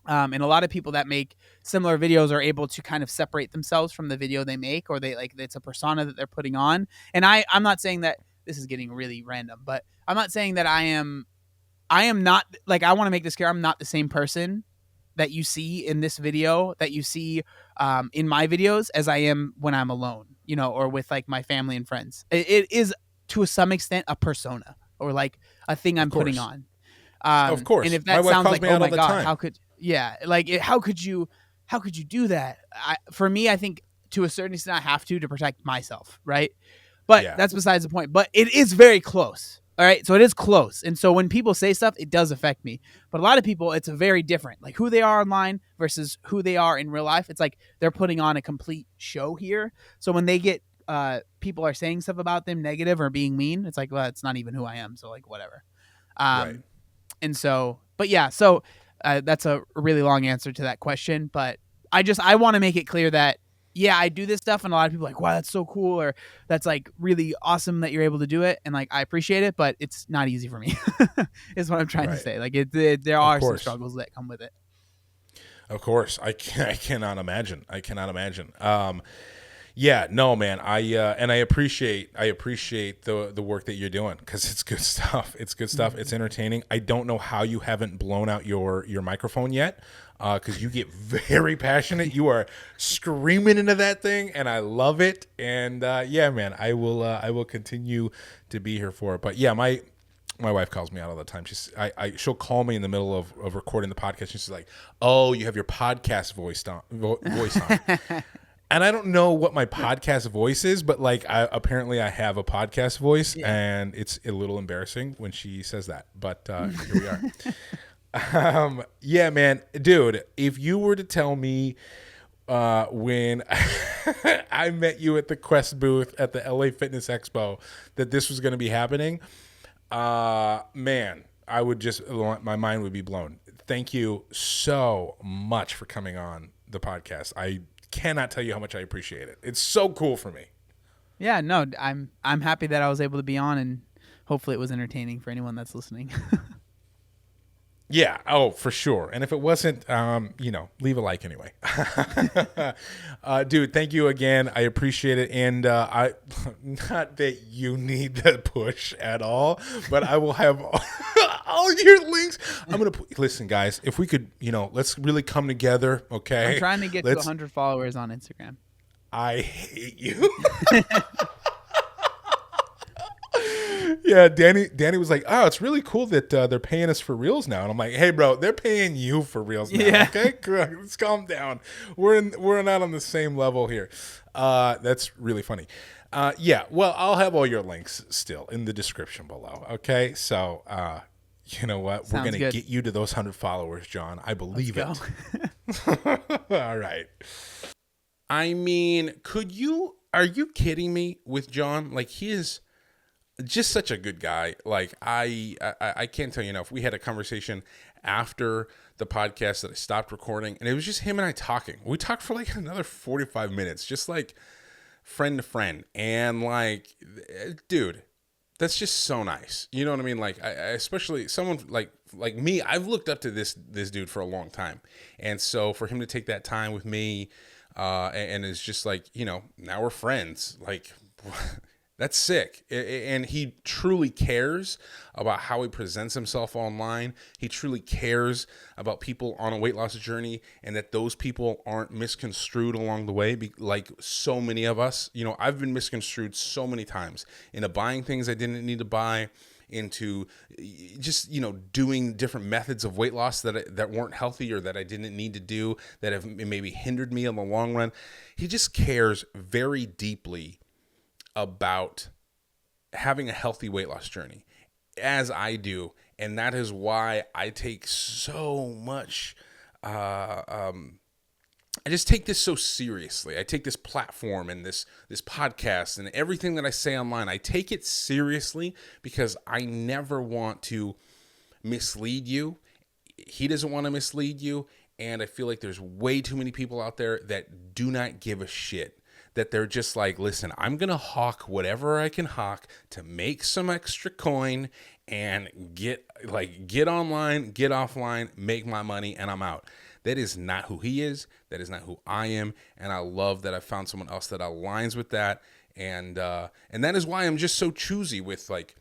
And a lot of people that make similar videos are able to kind of separate themselves from the video they make, or it's a persona that they're putting on. And I'm not saying that, this is getting really random, but I'm not saying that I am not, like, I want to make this clear. I'm not the same person that you see in this video, that you see in my videos, as I am when I'm alone, or with, like, my family and friends. It is to some extent a persona or like a thing I'm putting on. Of course. And if My that wife sounds calls like, me oh out my all the God, time. how could you do that? For me, I think to a certain extent I have to protect myself. Right. But that's besides the point. But it is very close. All right. So it is close. And so when people say stuff, it does affect me. But a lot of people, it's very different. Like who they are online versus who they are in real life. It's like they're putting on a complete show here. So when they get people are saying stuff about them negative or being mean, it's like, well, it's not even who I am. So like whatever. Right. And so, but yeah, so that's a really long answer to that question. But I want to make it clear that, yeah, I do this stuff and a lot of people are like, wow, that's so cool. Or that's like really awesome that you're able to do it. And like, I appreciate it, but it's not easy for me is what I'm trying to say. Like there are some struggles that come with it. Of course. I cannot imagine. Yeah, no, man. I appreciate the work that you're doing because it's good stuff. It's good stuff. It's entertaining. I don't know how you haven't blown out your microphone yet, because you get very passionate. You are screaming into that thing, and I love it. And yeah, man, I will continue to be here for it. But yeah, my wife calls me out all the time. She'll call me in the middle of recording the podcast. And she's like, "Oh, you have your podcast voice on." And I don't know what my podcast voice is, but like apparently I have a podcast voice, and it's a little embarrassing when she says that. But here we are. Yeah, man, dude. If you were to tell me when I met you at the Quest booth at the LA Fitness Expo that this was going to be happening, man, I would my mind would be blown. Thank you so much for coming on the podcast. I cannot tell you how much I appreciate it. It's so cool for me. Yeah, no, I'm happy that I was able to be on, and hopefully it was entertaining for anyone that's listening. Yeah, oh, for sure. And if it wasn't, leave a like anyway. Dude, thank you again. I appreciate it. And I not that you need the push at all, but I will have all your links. I'm going to listen, guys, if we could, let's really come together, okay? I'm trying to get to 100 followers on Instagram. I hate you. Yeah, Danny was like, "Oh, it's really cool that they're paying us for reels now." And I'm like, "Hey, bro, they're paying you for reels now. Yeah. Okay, let's calm down. We're not on the same level here." That's really funny. Yeah, well, I'll have all your links still in the description below. Okay, so you know what? We're gonna get you to those 100 followers, John. I believe it. All right. I mean, are you kidding me with John? Like, he is just such a good guy. Like, I can't tell you enough. We had a conversation after the podcast that I stopped recording, and it was just him and I talking. We talked for like another 45 minutes, just like friend to friend. And like, dude, that's just so nice. You know what I mean? Like, I especially someone like me, I've looked up to this dude for a long time. And so for him to take that time with me, and it's just like, now we're friends. Like, that's sick. And he truly cares about how he presents himself online. He truly cares about people on a weight loss journey, and that those people aren't misconstrued along the way. Like so many of us, I've been misconstrued so many times into buying things I didn't need to buy, into just, doing different methods of weight loss that weren't healthy or that I didn't need to do, that have maybe hindered me in the long run. He just cares very deeply about having a healthy weight loss journey, as I do. And that is why I take so much, I just take this so seriously. I take this platform and this podcast and everything that I say online, I take it seriously because I never want to mislead you. He doesn't want to mislead you. And I feel like there's way too many people out there that do not give a shit. That they're just like, listen, I'm going to hawk whatever I can hawk to make some extra coin and get online, get offline, make my money, and I'm out. That is not who he is. That is not who I am. And I love that I found someone else that aligns with that. And that is why I'm just so choosy with like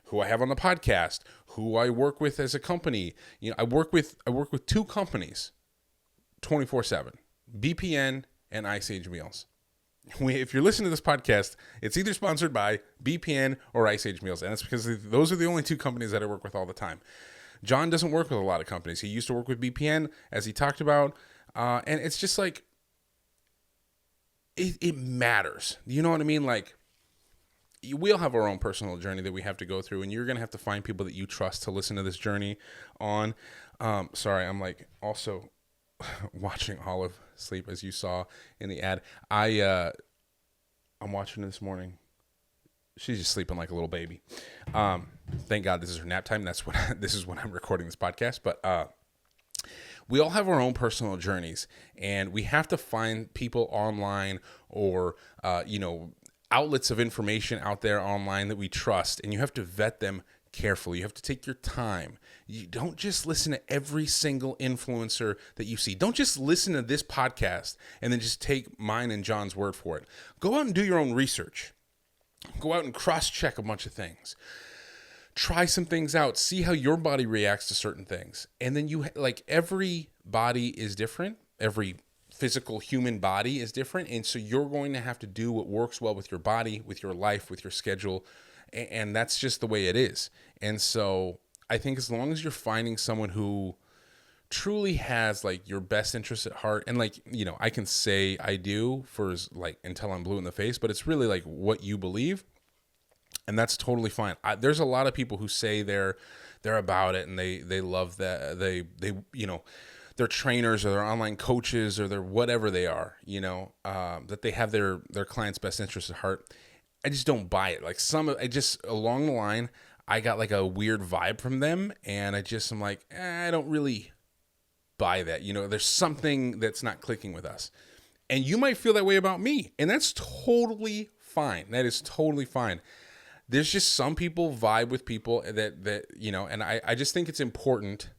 who I have on the podcast, who I work with as a company. I work with 2 companies 24/7, BPN and Ice Age Meals. if you're listening to this podcast, it's either sponsored by BPN or Ice Age Meals. And it's because those are the only two companies that I work with all the time. John doesn't work with a lot of companies. He used to work with BPN, as he talked about. And it's just like, it matters. You know what I mean? Like, we all have our own personal journey that we have to go through, and you're going to have to find people that you trust to listen to this journey on. Sorry, I'm like also watching Olive sleep, as you saw in the ad. I'm watching her this morning. She's just sleeping like a little baby. Thank God this is her nap time. This is when I'm recording this podcast. But we all have our own personal journeys, and we have to find people online or outlets of information out there online that we trust, and you have to vet them carefully. You have to take your time. You don't just listen to every single influencer that you see. Don't just listen to this podcast and then just take mine and John's word for it. Go out and do your own research. Go out and cross-check a bunch of things. Try some things out. See how your body reacts to certain things. And then every body is different. Every physical human body is different. And so you're going to have to do what works well with your body, with your life, with your schedule. And that's just the way it is. And so I think as long as you're finding someone who truly has like your best interest at heart, and I can say I do for until I'm blue in the face, but it's really like what you believe. And that's totally fine. There's a lot of people who say they're about it and they love that. They're trainers or they're online coaches or they're whatever they are, that they have their client's best interest at heart. I just don't buy it. Like along the line, I got like a weird vibe from them, and I'm like, I don't really buy that. There's something that's not clicking with us. And you might feel that way about me, and that's totally fine. That is totally fine. There's just some people vibe with people that and I just think it's important.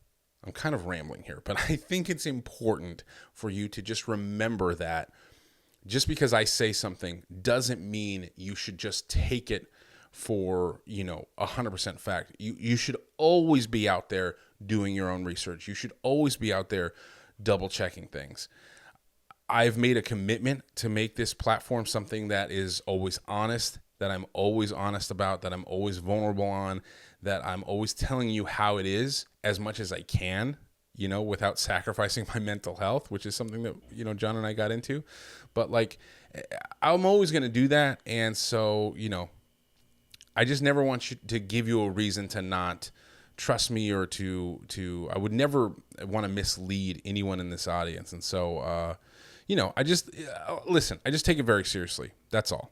I'm kind of rambling here, but I think it's important for you to just remember that just because I say something doesn't mean you should just take it for, 100% fact. You should always be out there doing your own research. You should always be out there double checking things. I've made a commitment to make this platform something that is always honest, that I'm always honest about, that I'm always vulnerable on, that I'm always telling you how it is as much as I can, without sacrificing my mental health, which is something that, John and I got into. But I'm always going to do that. And so, I just never want you to give you a reason to not trust me or I would never want to mislead anyone in this audience. And so, I just take it very seriously. That's all.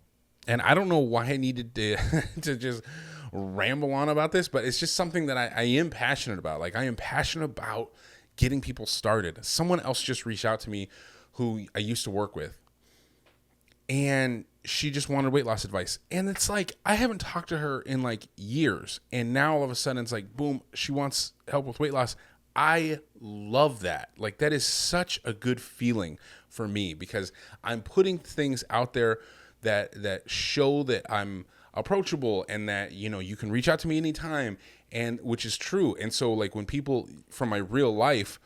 And I don't know why I needed to to just ramble on about this, but it's just something that I am passionate about. Like, I am passionate about getting people started. Someone else just reached out to me who I used to work with, and she just wanted weight loss advice. And it's like, I haven't talked to her in years. And now all of a sudden it's like, boom, she wants help with weight loss. I love that. That is such a good feeling for me, because I'm putting things out there that show that I'm approachable and that, you can reach out to me anytime, and which is true. And so when people from my real life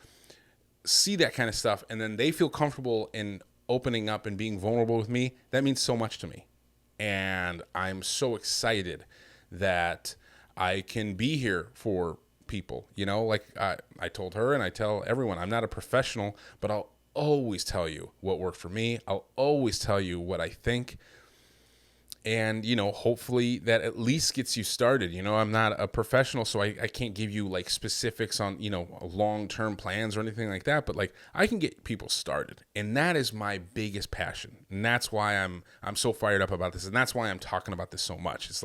see that kind of stuff and then they feel comfortable in opening up and being vulnerable with me, that means so much to me. And I'm so excited that I can be here for people, I told her, and I tell everyone, I'm not a professional, but I'll always tell you what worked for me. I'll always tell you what I think. And, hopefully that at least gets you started. I'm not a professional, so I can't give you specifics on, long-term plans or anything like that. But I can get people started. And that is my biggest passion. And that's why I'm so fired up about this. And that's why I'm talking about this so much. It's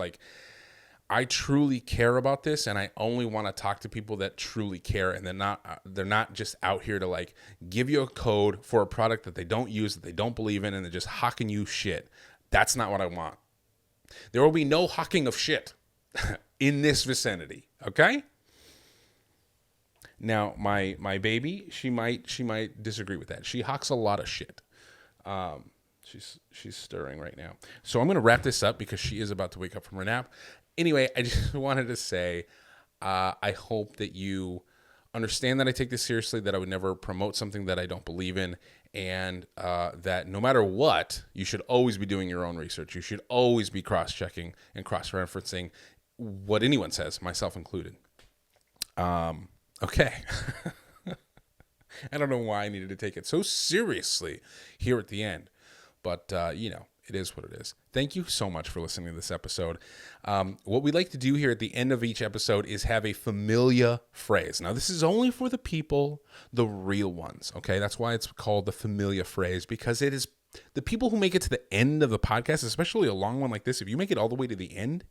I truly care about this, and I only want to talk to people that truly care, and they're not just out here to give you a code for a product that they don't use, that they don't believe in, and they're just hawking you shit. That's not what I want. There will be no hawking of shit in this vicinity. Okay? Now, my baby, she might disagree with that. She hawks a lot of shit. She's stirring right now. So I'm going to wrap this up because she is about to wake up from her nap. Anyway, I just wanted to say, I hope that you understand that I take this seriously, that I would never promote something that I don't believe in, and that no matter what, you should always be doing your own research. You should always be cross-checking and cross-referencing what anyone says, myself included. Okay. I don't know why I needed to take it so seriously here at the end, but it is what it is. Thank you so much for listening to this episode. What we like to do here at the end of each episode is have a familiar phrase. Now, this is only for the people, the real ones, okay? That's why it's called the familiar phrase, because it is the people who make it to the end of the podcast, especially a long one like this. If you make it all the way to the end,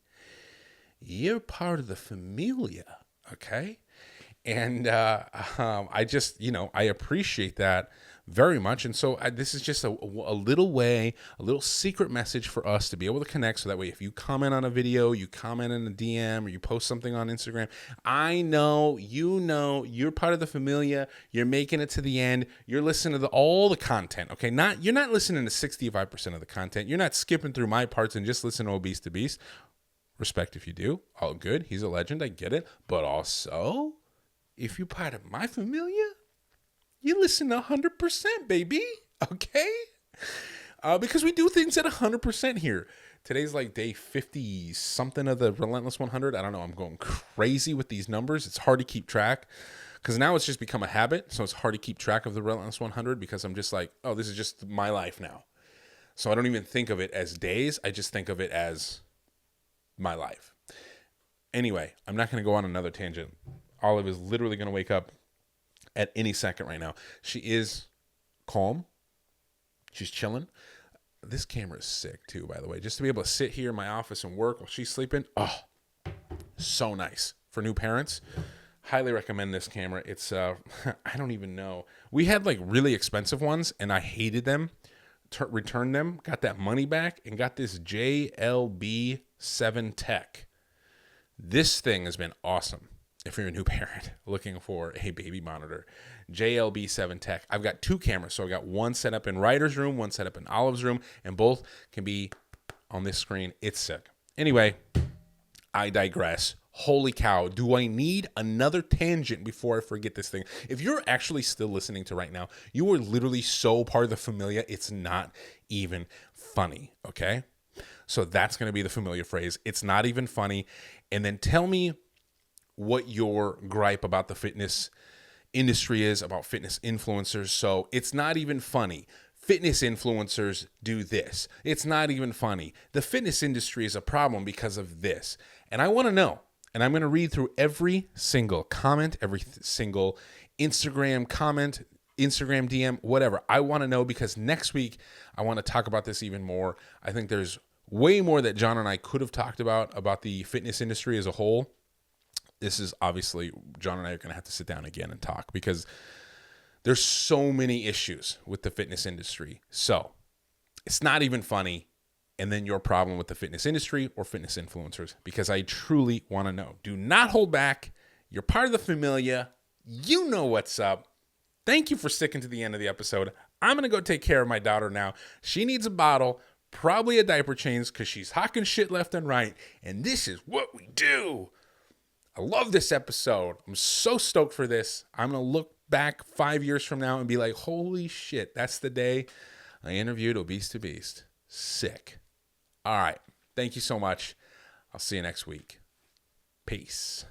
you're part of the familia, okay? And I just, I appreciate that very much. And so this is just a little way, a little secret message for us to be able to connect. So that way, if you comment on a video, you comment in a DM, or you post something on Instagram, I know, you're part of the familia. You're making it to the end. You're listening to all the content, okay? You're not listening to 65% of the content. You're not skipping through my parts and just listening to ObeseToBeast. Respect if you do. All good. He's a legend. I get it. But also, if you're part of my familia, you listen 100%, baby. Okay? Because we do things at 100% here. Today's like day 50-something of the Relentless 100. I don't know. I'm going crazy with these numbers. It's hard to keep track because now it's just become a habit. So it's hard to keep track of the Relentless 100 because I'm just like, oh, this is just my life now. So I don't even think of it as days. I just think of it as my life. Anyway, I'm not going to go on another tangent. Olive is literally going to wake up at any second right now. She is calm. She's chilling. This camera is sick too, by the way. Just to be able to sit here in my office and work while she's sleeping. Oh, so nice. For new parents, highly recommend this camera. It's, I don't even know. We had like really expensive ones and I hated them. Returned them, got that money back, and got this JLB7 Tech. This thing has been awesome. If you're a new parent looking for a baby monitor, JLB7 Tech. I've got two cameras. So I've got one set up in Ryder's room, one set up in Olive's room, and both can be on this screen. It's sick. Anyway, I digress. Holy cow. Do I need another tangent before I forget this thing? If you're actually still listening to right now, you are literally so part of the familia, it's not even funny, okay? So that's going to be the familiar phrase. It's not even funny. And then tell me what your gripe about the fitness industry is, about fitness influencers. So it's not even funny. Fitness influencers do this. It's not even funny. The fitness industry is a problem because of this. And I want to know. And I'm going to read through every single comment, every single Instagram comment, Instagram DM, whatever. I want to know because next week I want to talk about this even more. I think there's way more that John and I could have talked about the fitness industry as a whole. This is obviously, John and I are going to have to sit down again and talk because there's so many issues with the fitness industry. So it's not even funny. And then your problem with the fitness industry or fitness influencers, because I truly want to know. Do not hold back. You're part of the familia. You know what's up. Thank you for sticking to the end of the episode. I'm going to go take care of my daughter now. She needs a bottle, probably a diaper change because she's hawking shit left and right. And this is what we do. I love this episode. I'm so stoked for this. I'm going to look back 5 years from now and be like, holy shit, that's the day I interviewed ObeseToBeast. Sick. All right. Thank you so much. I'll see you next week. Peace.